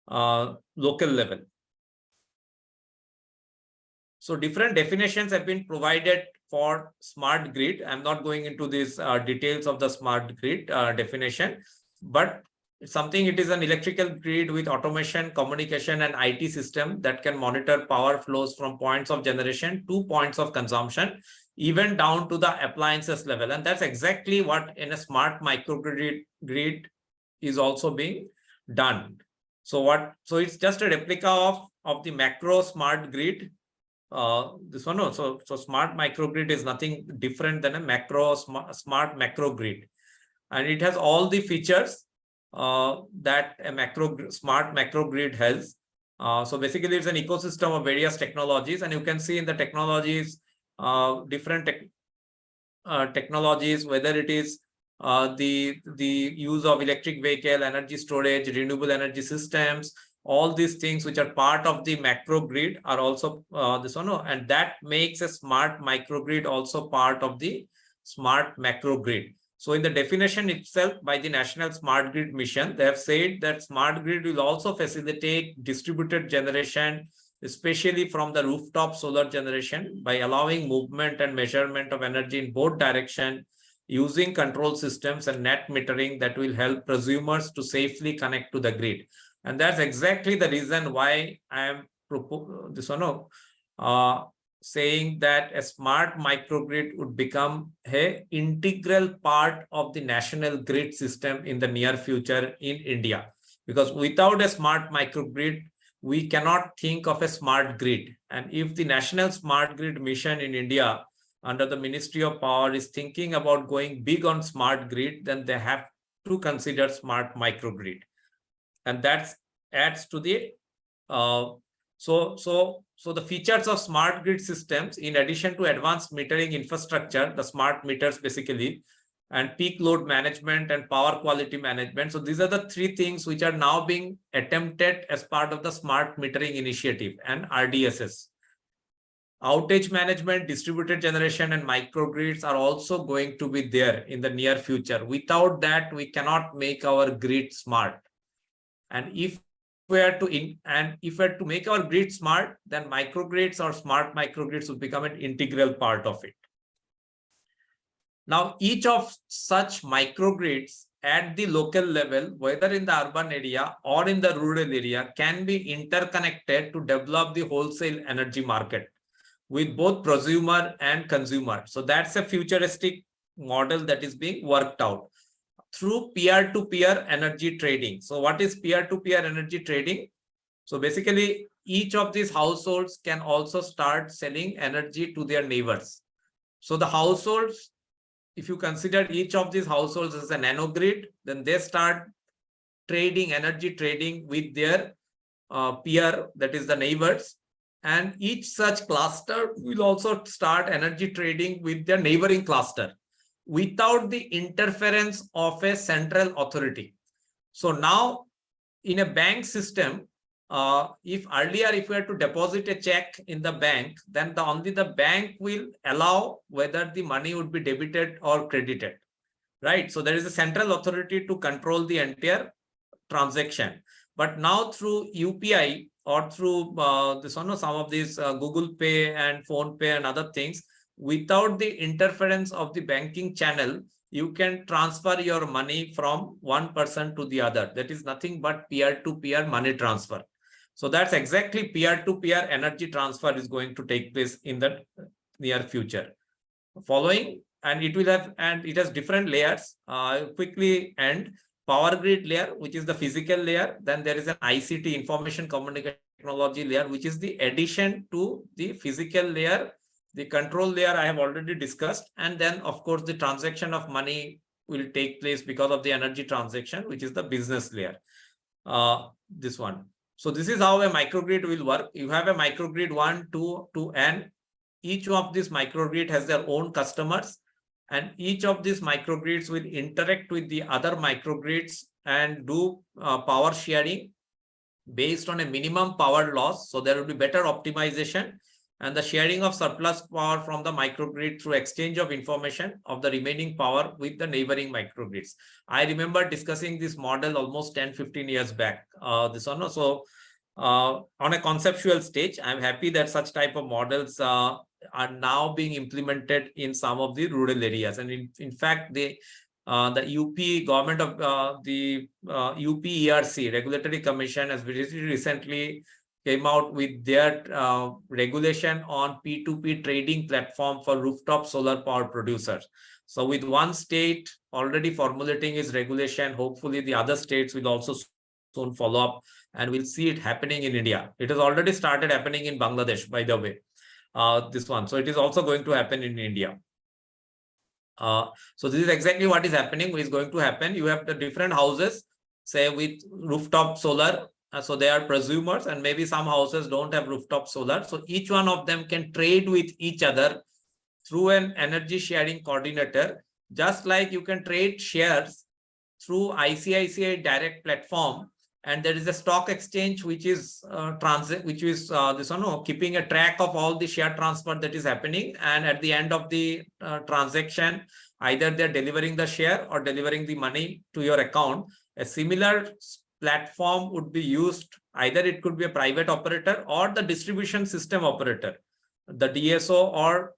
local level. So different definitions have been provided for smart grid. I'm not going into these details of the smart grid definition, but it is an electrical grid with automation, communication, and IT system that can monitor power flows from points of generation to points of consumption, even down to the appliances level. And that's exactly what in a smart microgrid is also being done. So it's just a replica of the macro smart grid. This one also. So smart microgrid is nothing different than a macro smart macro grid, and it has all the features that a smart macro grid has. So basically, it's an ecosystem of various technologies, and you can see in the technologies, different technologies, whether it is the use of electric vehicle, energy storage, renewable energy systems, all these things which are part of the macro grid are also this one, and that makes a smart microgrid also part of the smart macro grid. So in the definition itself by the National Smart Grid Mission, they have said that smart grid will also facilitate distributed generation, especially from the rooftop solar generation, by allowing movement and measurement of energy in both directions, using control systems and net metering that will help prosumers to safely connect to the grid. And that's exactly the reason why I am saying that a smart microgrid would become an integral part of the national grid system in the near future in India. Because without a smart microgrid, we cannot think of a smart grid. And if the National Smart Grid Mission in India under the Ministry of Power is thinking about going big on smart grid, then they have to consider smart microgrid. And that adds to the so the features of smart grid systems, in addition to advanced metering infrastructure, the smart meters basically, and peak load management and power quality management. So these are the three things which are now being attempted as part of the smart metering initiative and RDSS. Outage management, distributed generation, and microgrids are also going to be there in the near future. Without that, we cannot make our grid smart. And if we are to make our grid smart, then microgrids or smart microgrids will become an integral part of it. Now, each of such microgrids at the local level, whether in the urban area or in the rural area, can be interconnected to develop the wholesale energy market with both prosumer and consumer. So that's a futuristic model that is being worked out through peer-to-peer energy trading. So what is peer-to-peer energy trading? So basically, each of these households can also start selling energy to their neighbors. So the households, if you consider each of these households as a nanogrid, then they start trading, energy trading with their peer, that is the neighbors. And each such cluster will also start energy trading with their neighboring cluster without the interference of a central authority. So now in a bank system, if we had to deposit a check in the bank, then only the bank will allow whether the money would be debited or credited, right? So there is a central authority to control the entire transaction. But now through UPI or through some of these Google Pay and Phone Pay and other things, without the interference of the banking channel, you can transfer your money from one person to the other. That is nothing but peer-to-peer money transfer. So that's exactly peer-to-peer energy transfer is going to take place in the near future. Following, and it has different layers. Quickly end. Power grid layer, which is the physical layer. Then there is an ICT, information communication technology layer, which is the addition to the physical layer. The control layer I have already discussed. And then, of course, the transaction of money will take place because of the energy transaction, which is the business layer. This one. So this is how a microgrid will work. You have a microgrid 1, 2, 2, N. Each of these microgrid has their own customers. And each of these microgrids will interact with the other microgrids and do power sharing based on a minimum power loss. So there will be better optimization and the sharing of surplus power from the microgrid through exchange of information of the remaining power with the neighboring microgrids. I remember discussing this model almost 10-15 years back. So on a conceptual stage, I'm happy that such type of models are now being implemented in some of the rural areas. And in fact, the UP government of the UP ERC, Regulatory Commission, has recently came out with their regulation on P2P trading platform for rooftop solar power producers. So with one state already formulating its regulation, hopefully the other states will also soon follow up, and we'll see it happening in India. It has already started happening in Bangladesh, by the way, this one. So it is also going to happen in India. So this is exactly what is happening, what is going to happen. You have the different houses, say with rooftop solar, So they are prosumers, and maybe some houses don't have rooftop solar. So each one of them can trade with each other through an energy sharing coordinator, just like you can trade shares through ICICI Direct platform. And there is a stock exchange which is keeping a track of all the share transfer that is happening. And at the end of the transaction, either they're delivering the share or delivering the money to your account. A similar platform would be used. Either it could be a private operator or the distribution system operator. The DSO or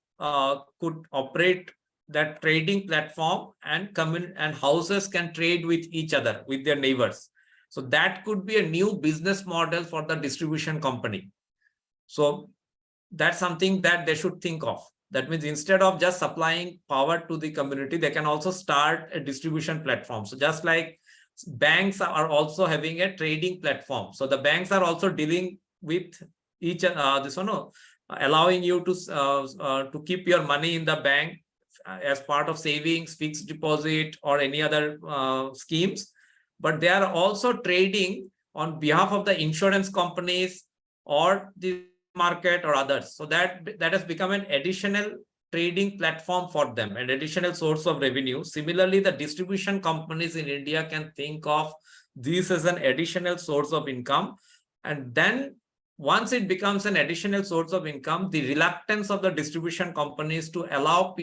could operate that trading platform, and houses can trade with each other, with their neighbors. So that could be a new business model for the distribution company. So that's something that they should think of. That means instead of just supplying power to the community, they can also start a distribution platform. So just like banks are also having a trading platform. So the banks are also dealing with each allowing you to keep your money in the bank as part of savings, fixed deposit, or any other schemes. But they are also trading on behalf of the insurance companies or the market or others. So that has become an additional trading platform for them, an additional source of revenue. Similarly, the distribution companies in India can think of this as an additional source of income. And then once it becomes an additional source of income, the reluctance of the distribution companies to allow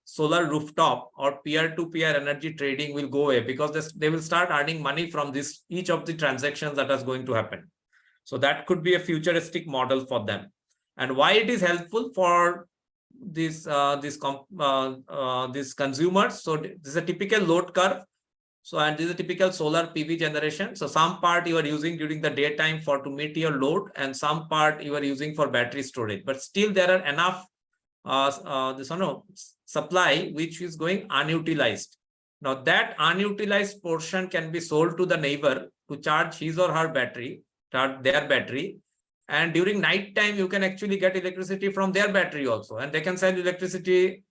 solar rooftop or peer-to-peer energy trading will go away, because they will start earning money from each of the transactions that is going to happen. So that could be a futuristic model for them. And why it is helpful for these consumers? So this is a typical load curve. So, and this is a typical solar PV generation. So some part you are using during the daytime to meet your load, and some part you are using for battery storage. But still there are enough supply which is going unutilized. Now that unutilized portion can be sold to the neighbor to charge his or her battery, their battery. And during night time, you can actually get electricity from their battery also. And they can sell electricity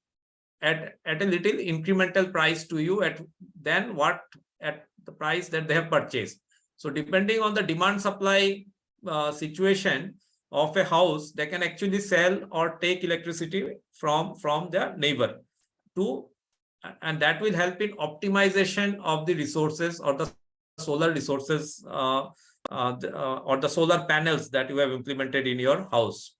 at a little incremental price to you at the price that they have purchased. So depending on the demand supply situation of a house, they can actually sell or take electricity from their neighbor and that will help in optimization of the resources or the solar resources or the solar panels that you have implemented in your house.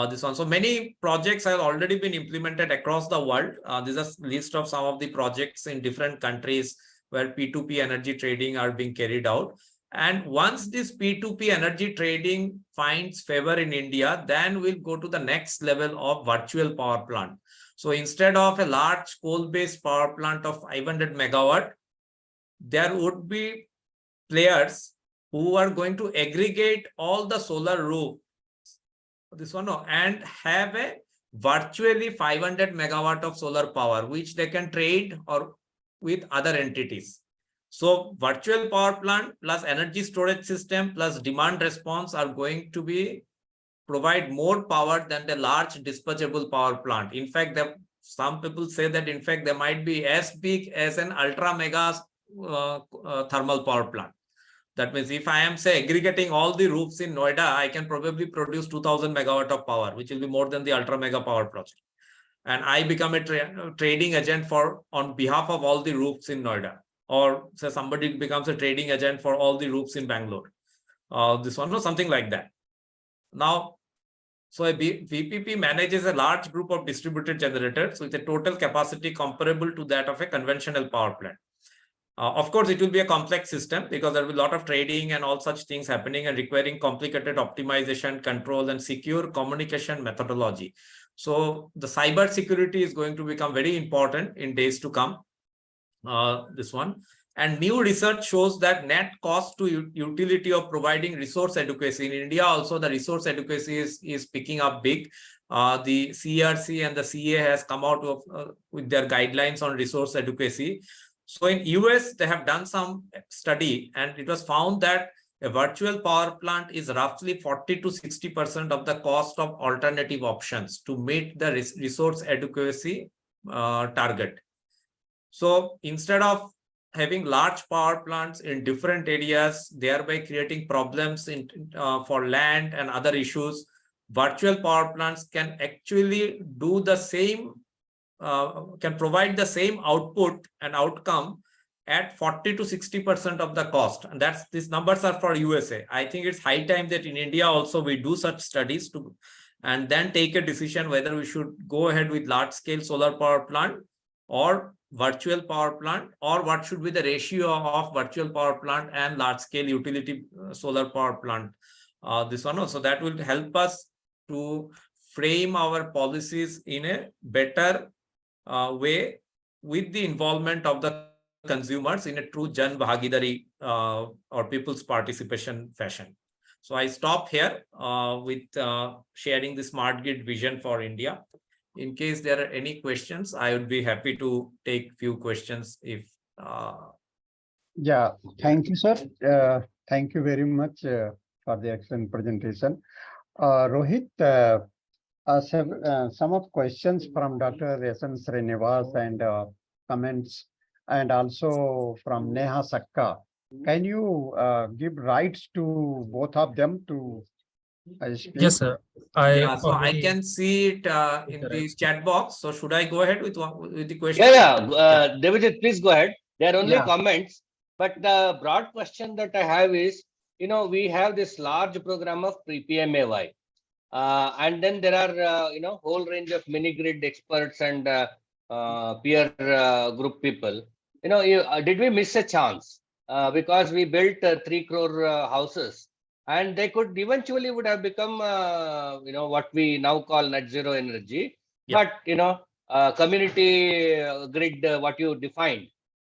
This one. So many projects have already been implemented across the world. This is a list of some of the projects in different countries where P2P energy trading are being carried out. And once this P2P energy trading finds favor in India, then we'll go to the next level of virtual power plant. So instead of a large coal-based power plant of 500 megawatt, there would be players who are going to aggregate all the solar roof and have a virtually 500 megawatt of solar power, which they can trade or with other entities. So virtual power plant plus energy storage system plus demand response are going to provide more power than the large dispatchable power plant. In fact, some people say that in fact they might be as big as an ultra mega thermal power plant. That means if I am, say, aggregating all the roofs in Noida, I can probably produce 2000 megawatt of power, which will be more than the ultra mega power project. And I become a trading agent on behalf of all the roofs in Noida. Or say somebody becomes a trading agent for all the roofs in Bangalore. Something like that. Now, so a VPP manages a large group of distributed generators with a total capacity comparable to that of a conventional power plant. Of course, it will be a complex system because there will be a lot of trading and all such things happening and requiring complicated optimization, control, and secure communication methodology. So the cyber security is going to become very important in days to come. And new research shows that net cost to utility of providing resource adequacy in India, also the resource adequacy is picking up big. The CRC and the CA has come out with their guidelines on resource adequacy. So in US, they have done some study and it was found that a virtual power plant is roughly 40 to 60% of the cost of alternative options to meet the resource adequacy target. So instead of having large power plants in different areas, thereby creating problems for land and other issues. Virtual power plants can actually do the same, can provide the same output and outcome at 40 to 60% of the cost. And these numbers are for USA. I think it's high time that in India also we do such studies and then take a decision whether we should go ahead with large scale solar power plant or virtual power plant, or what should be the ratio of virtual power plant and large scale utility solar power plant. This one also, that will help us to frame our policies in a better way with the involvement of the consumers in a true Jan Bhagidari or people's participation fashion. So I stop here with sharing the smart grid vision for India. In case there are any questions, I would be happy to take few questions if. Yeah, thank you, sir. Thank you very much for the excellent presentation. Rohit, some of questions from Dr. S.N. Srinivas and comments, and also from Neha Sakka. Can you give rights to both of them to speak? Yes, sir. So I can see it in the chat box. So should I go ahead with the question? Debajit, please go ahead. They are only comments, but the broad question that I have is, we have this large program of PMAY, and then there are whole range of mini grid experts and peer group people. Did we miss a chance because we built 3 crore houses, and they could eventually would have become what we now call net zero energy, but community grid, what you defined,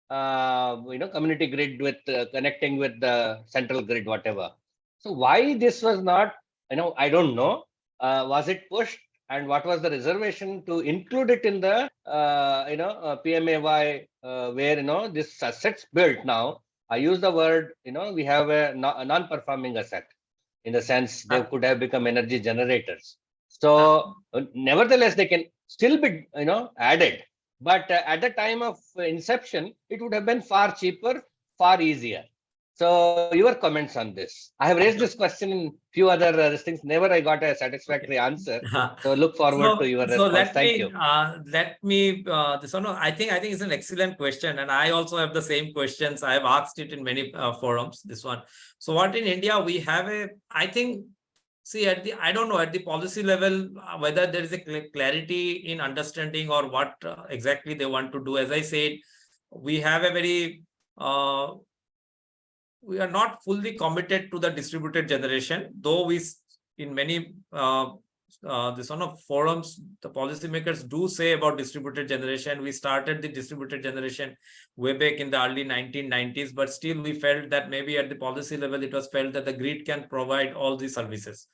community grid with connecting with the central grid, whatever. So why this was not, I don't know. Was it pushed, and what was the reservation to include it in the PMAY, where this assets built now? I use the word, we have a non-performing asset, in the sense they could have become energy generators. So nevertheless, they can still be added, but at the time of inception, it would have been far cheaper, far easier. So your comments on this? I have raised this question in few other things. Never I got a satisfactory answer. So look forward to your response. Thank you. This one, I think it's an excellent question, and I also have the same questions. I have asked it in many forums. This one. So what in India we have I think. See, I don't know at the policy level whether there is a clarity in understanding or what exactly they want to do. As I said, we have a very we are not fully committed to the distributed generation, though we in many this one of forums, the policymakers do say about distributed generation. We started the distributed generation way back in the early 1990s, but still we felt that maybe at the policy level, it was felt that the grid can provide all these services.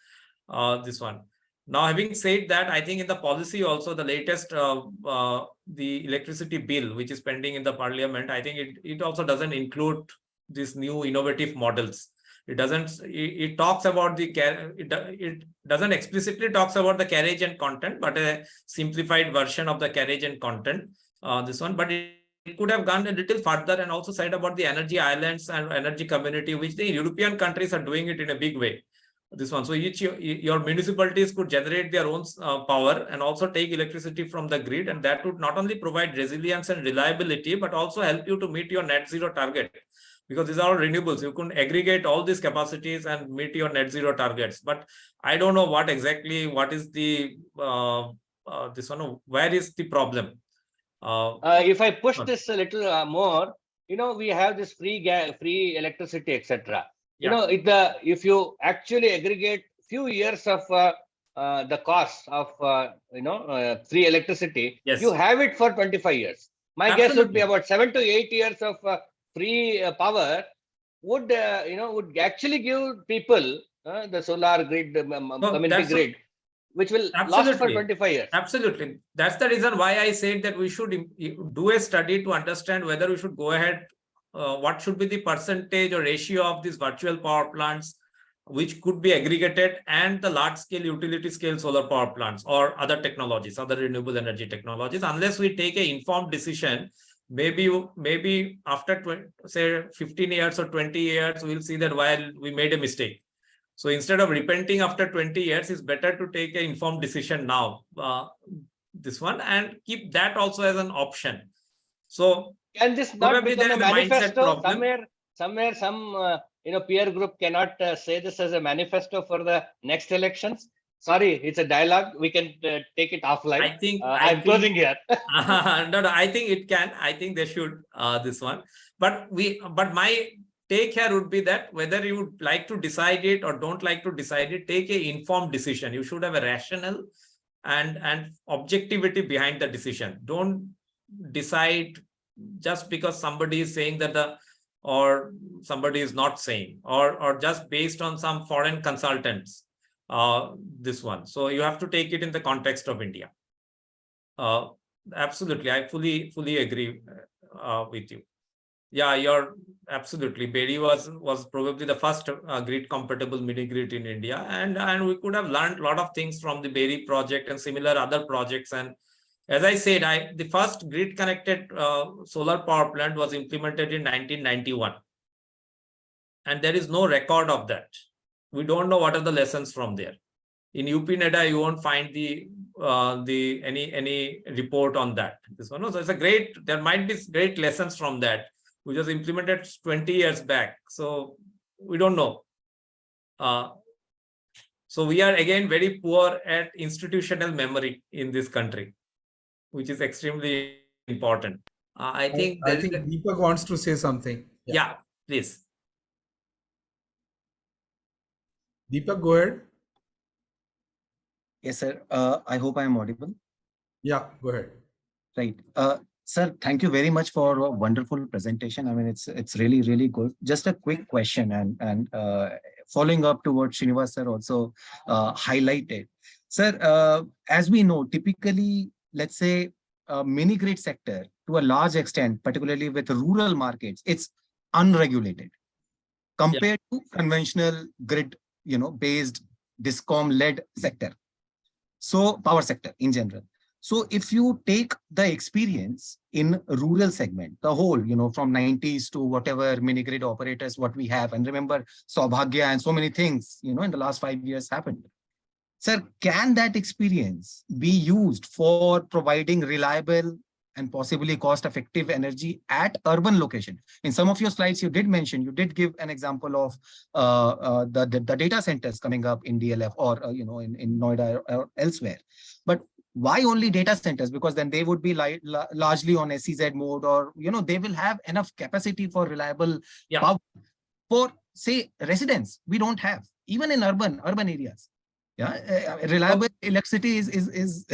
This one. Now, having said that, I think in the policy also, the latest, the electricity bill, which is pending in the parliament, I think it also doesn't include these new innovative models. It doesn't, it talks about the, it doesn't explicitly talks about the carriage and content, but a simplified version of the carriage and content, this one, but it could have gone a little further and also said about the energy islands and energy community, which the European countries are doing it in a big way. This one. So each your municipalities could generate their own power and also take electricity from the grid, and that would not only provide resilience and reliability, but also help you to meet your net zero target, because these are all renewables. You can aggregate all these capacities and meet your net zero targets. But I don't know what exactly, what is the this one, where is the problem? If I push this a little more, we have this free electricity, etc. Yeah. If you actually aggregate few years of the cost of free electricity, yes, you have it for 25 years. My Absolutely. guess would be about 7 to 8 years of free power would actually give people the solar grid, community grid, which will last for 25 years. Absolutely. That's the reason why I said that we should do a study to understand whether we should go ahead, what should be the percentage or ratio of these virtual power plants, which could be aggregated, and the large scale utility scale solar power plants or other technologies, other renewable energy technologies. Unless we take an informed decision, maybe after say 15 years or 20 years, we'll see that while we made a mistake. So instead of repenting after 20 years, it's better to take an informed decision now. This one, and keep that also as an option. So can this not probably become there a is a mindset manifesto? problem. Somewhere some peer group cannot say this as a manifesto for the next elections. Sorry, it's a dialogue. We can take it offline. I think I'm closing here. no, I think it can. I think they should this one. But my take here would be that whether you would like to decide it or don't like to decide it, take a informed decision. You should have a rational and objectivity behind the decision. Don't decide just because somebody is saying that or somebody is not saying, or just based on some foreign consultants. This one. So you have to take it in the context of India. Absolutely, I fully agree with you. Yeah, you're absolutely. Beri was probably the first grid compatible mini grid in India, and we could have learned a lot of things from the Beri project and similar other projects. And as I said, the first grid connected solar power plant was implemented in 1991, and there is no record of that. We don't know what are the lessons from there. In UP Noida, you won't find any report on that. This one, so it's a great. There might be great lessons from that, which was implemented 20 years back. So we don't know. So we are again very poor at institutional memory in this country, which is extremely important. I think Deepak wants to say something. Yeah, please. Deepak, go ahead. Yes, sir. I hope I am audible. Yeah, go ahead. Right. Sir, thank you very much for a wonderful presentation. I mean, it's really, really good. Just a quick question and following up to what Srinivas sir also highlighted. Sir, as we know, typically, let's say, mini grid sector to a large extent, particularly with rural markets, it's unregulated compared to conventional grid, based discom-led sector. So power sector in general. So if you take the experience in rural segment, the whole, from 90s to whatever mini grid operators, what we have, and remember Saubhagya and so many things, in the last 5 years happened. Sir, can that experience be used for providing reliable and possibly cost-effective energy at urban location? In some of your slides, you did give an example of the data centers coming up in DLF or in Noida or elsewhere. But why only data centers? Because then they would be largely on SCZ mode, or they will have enough capacity for reliable power. For say residents, we don't have, even in urban areas. Reliable electricity is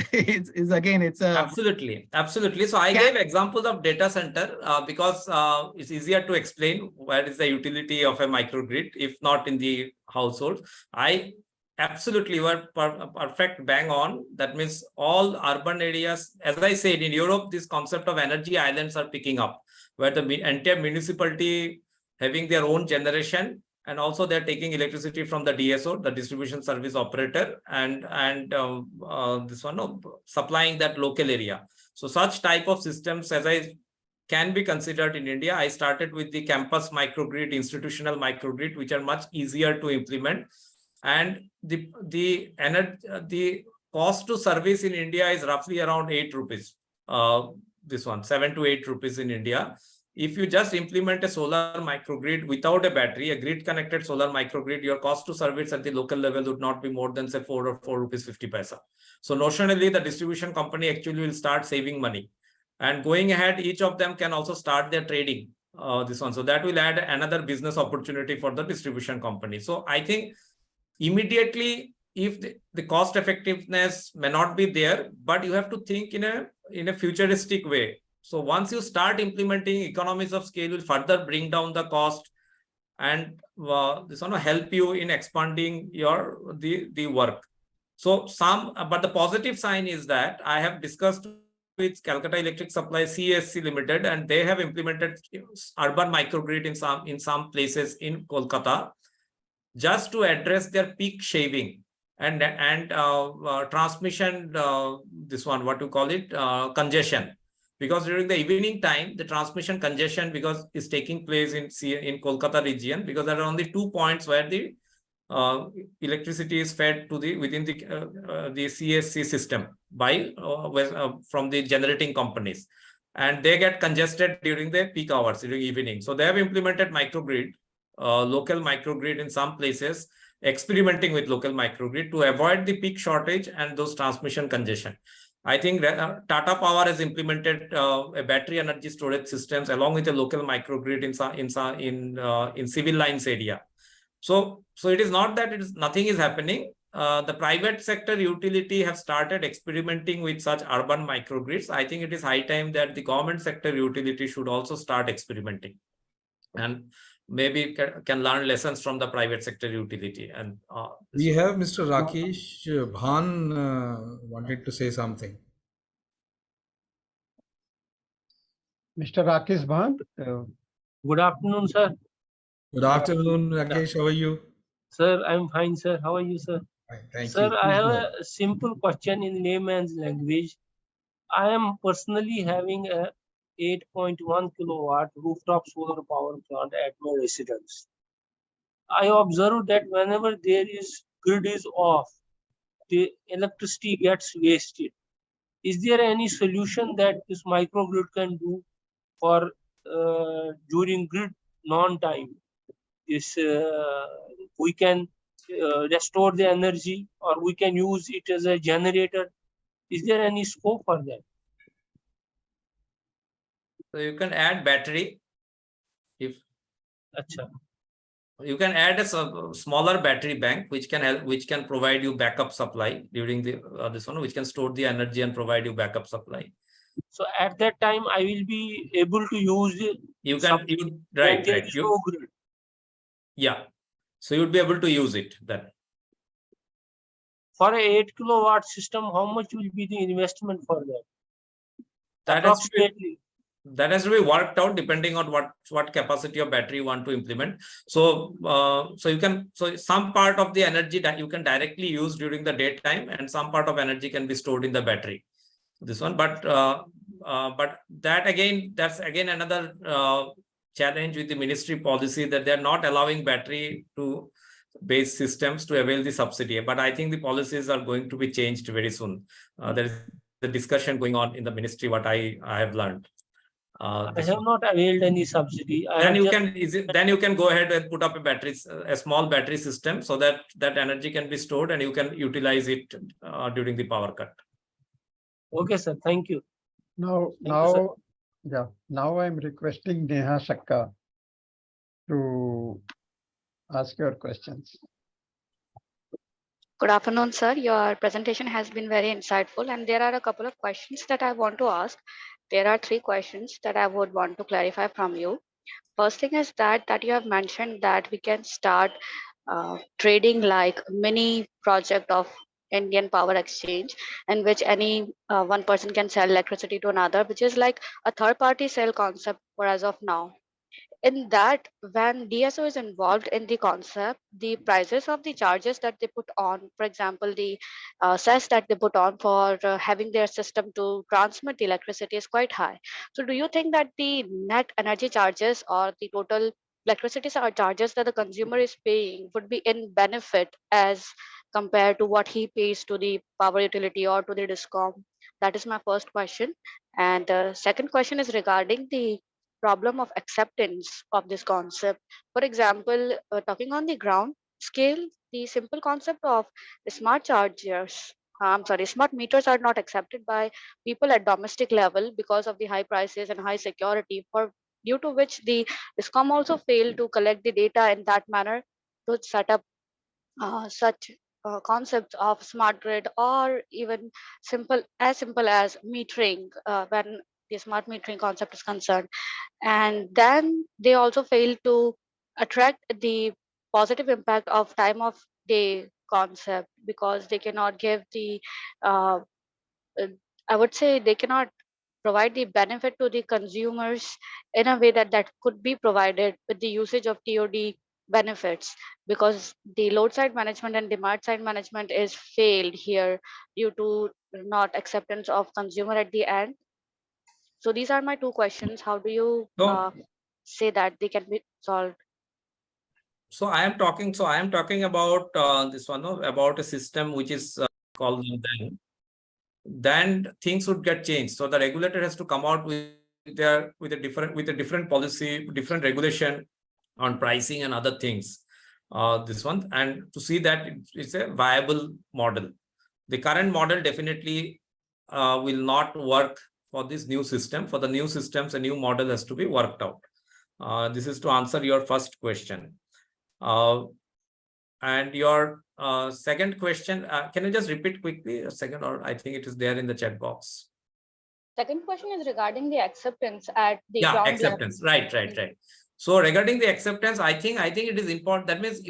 again, it's absolutely. So I gave examples of data center because it's easier to explain where is the utility of a microgrid, if not in the household. Absolutely, you are perfect, bang on. That means all urban areas, as I said, in Europe, this concept of energy islands are picking up, where the entire municipality having their own generation, and also they're taking electricity from the DSO, the distribution service operator, and this one supplying that local area. So such type of systems, as I can be considered in India. I started with the campus microgrid, institutional microgrid, which are much easier to implement. And the cost to service in India is roughly around 8 rupees. This one, 7 to 8 rupees in India. If you just implement a solar microgrid without a battery, a grid connected solar microgrid, your cost to service at the local level would not be more than say 4 or 4 rupees 50 paisa. So notionally, the distribution company actually will start saving money. And going ahead, each of them can also start their trading. This one. So that will add another business opportunity for the distribution company. So I think immediately, if the cost effectiveness may not be there, but you have to think in a futuristic way. So once you start implementing economies of scale, will further bring down the cost, and this one will help you in expanding the work. So but the positive sign is that I have discussed with Calcutta Electric Supply CSC Limited, and they have implemented urban microgrid in some places in Kolkata, just to address their peak shaving and transmission, this one, what you call it, congestion. because during the evening time, the transmission congestion because is taking place in Kolkata region, because there are only 2 points where the electricity is fed to within the CSC system by from the generating companies, and they get congested during the peak hours during evening. So they have implemented microgrid, local microgrid in some places, experimenting with local microgrid to avoid the peak shortage and those transmission congestion. I think Tata Power has implemented a battery energy storage systems along with a local microgrid in civil lines area. So it is not that nothing is happening. The private sector utility have started experimenting with such urban microgrids. I think it is high time that the government sector utility should also start experimenting, and maybe can learn lessons from the private sector utility. And we have Mr. Rakesh Bhan wanted to say something. Mr. Rakesh Bhan. Good afternoon, sir. Good afternoon, Rakesh. How are you? Sir, I'm fine, sir. How are you, sir? Fine, thank sir, you. I have a simple question in layman's language. I am personally having a 8.1 kilowatt rooftop solar power plant at my residence. I observe that whenever grid is off, the electricity gets wasted. Is there any solution that this microgrid can do for during grid non-time? We can restore the energy, or we can use it as a generator. Is there any scope for that? So you can add battery. If Achha. You can add a smaller battery bank which can help, which can provide you backup supply during the this one, which can store the energy and provide you backup supply. So at that time, I will be able to use it. Right. Grid. Yeah. So you'd be able to use it then. For a 8 kilowatt system, how much will be the investment for that? That has to be worked out depending on what capacity of battery you want to implement. So some part of the energy that you can directly use during the daytime, and some part of energy can be stored in the battery. This one, but that's again another challenge with the ministry policy, that they are not allowing battery to based systems to avail the subsidy. But I think the policies are going to be changed very soon. There is the discussion going on in the ministry, what I have learned. I have not availed any subsidy. Then you can go ahead and put up a small battery system, so that energy can be stored and you can utilize it during the power cut. Okay, sir. Thank you. Now I'm requesting Neha Shakka to ask your questions. Good afternoon, sir. Your presentation has been very insightful, and there are a couple of questions that I want to ask. There are 3 questions that I would want to clarify from you. First thing is that you have mentioned that we can start trading like mini project of Indian Power Exchange, in which any one person can sell electricity to another, which is like a third-party sale concept for as of now. In that, when DSO is involved in the concept, the prices of the charges that they put on, for example, the cess that they put on for having their system to transmit the electricity is quite high. So do you think that the net energy charges or the total electricity charges that the consumer is paying would be in benefit as compared to what he pays to the power utility or to the discom? That is my first question. And second question is regarding the problem of acceptance of this concept. For example, talking on the ground scale, the simple concept of smart chargers, smart meters are not accepted by people at domestic level because of the high prices and high security, for due to which the discom also failed to collect the data in that manner to set up such concepts of smart grid, or even simple as metering when the smart metering concept is concerned. And then they also fail to attract the positive impact of time of day concept, because they cannot give the uh, I would say they cannot provide the benefit to the consumers in a way that could be provided with the usage of TOD benefits, because the load side management and demand side management is failed here due to not acceptance of consumer at the end. So these are my two questions. How do you So, say that they can be solved? so I am talking about this one, about a system which is called then things would get changed. So the regulator has to come out with a different policy, different regulation on pricing and other things. This one, and to see that it's a viable model. The current model definitely will not work for this new system. For the new systems, a new model has to be worked out. This is to answer your first question. And your second question, can you just repeat quickly a second, or I think it is there in the chat box. Second question is regarding the acceptance at the ground acceptance. level. Right. So regarding the acceptance, I think it is important. That means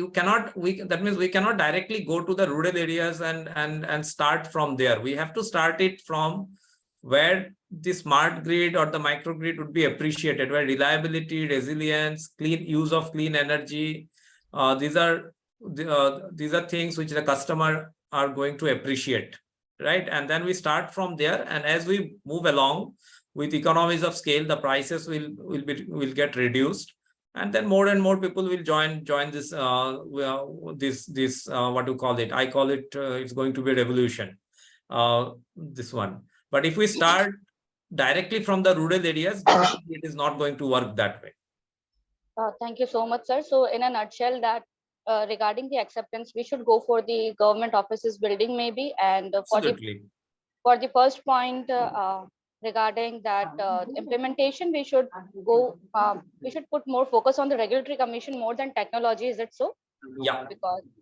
we cannot directly go to the rural areas and start from there. We have to start it from where the smart grid or the microgrid would be appreciated, where reliability, resilience, clean use of clean energy, these are things which the customer are going to appreciate, right? And then we start from there, and as we move along with economies of scale, the prices will get reduced, and then more and more people will join this what you call it? I call it it's going to be a revolution. This one. But if we start directly from the rural areas, it is not going to work that way. Thank you so much, sir. So in a nutshell, that regarding the acceptance, we should go for the government offices building maybe, and for the first point regarding that implementation, we should go. We should put more focus on the regulatory commission more than technology. Is it so? Yeah,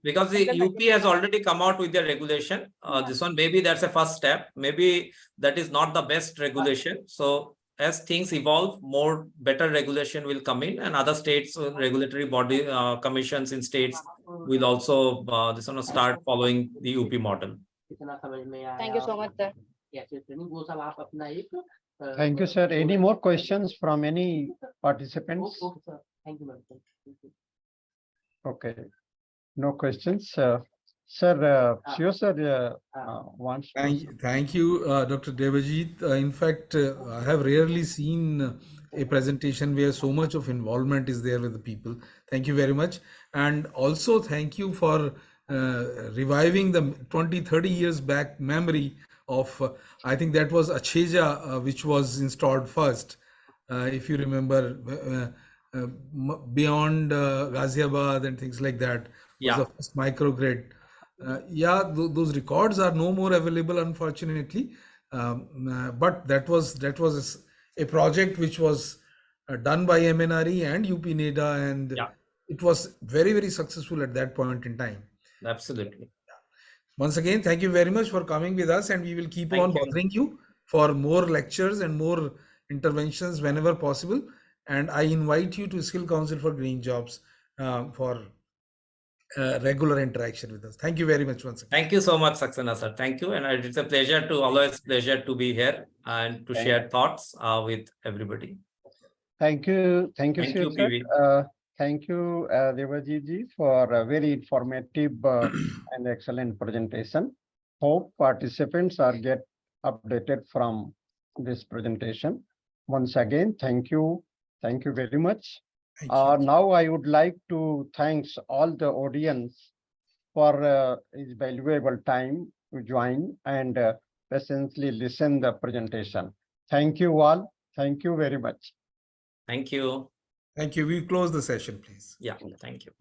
because the UP has already come out with their regulation. This one, maybe that's a first step. Maybe that is not the best regulation. So as things evolve, better regulation will come in, and other states, regulatory body commissions in states will also start following the UP model. Thank you so much, sir. Thank you, sir. Any more questions from any participants? Thank you, ma'am. Okay, no questions. Sir, Shio sir wants to... Thank you, Dr. Debajit. In fact, I have rarely seen a presentation where so much of involvement is there with the people. Thank you very much. And also thank you for reviving the 20-30 years back memory of, I think that was Acheja, which was installed first. If you remember, beyond Ghaziabad and things like that, was the first microgrid. Those records are no more available, unfortunately. But that was a project which was done by MNRE and UP NEDA, and it was very, very successful at that point in time. Absolutely. Once again, thank you very much for coming with us, and we will keep on bothering you for more lectures and more interventions whenever possible. And I invite you to Skill Council for Green Jobs for regular interaction with us. Thank you very much once again. Thank you so much, Saxena sir. Thank you, and it's a pleasure to be here and to share thoughts with everybody. Thank you, sir. Thank you, Debajit ji, for a very informative and excellent presentation. Hope participants get updated from this presentation. Once again, thank you very much. Now I would like to thank all the audience for his valuable time to join and patiently listen the presentation. Thank you all. Thank you very much. Thank you. Thank you. We close the session, please. Yeah, thank you.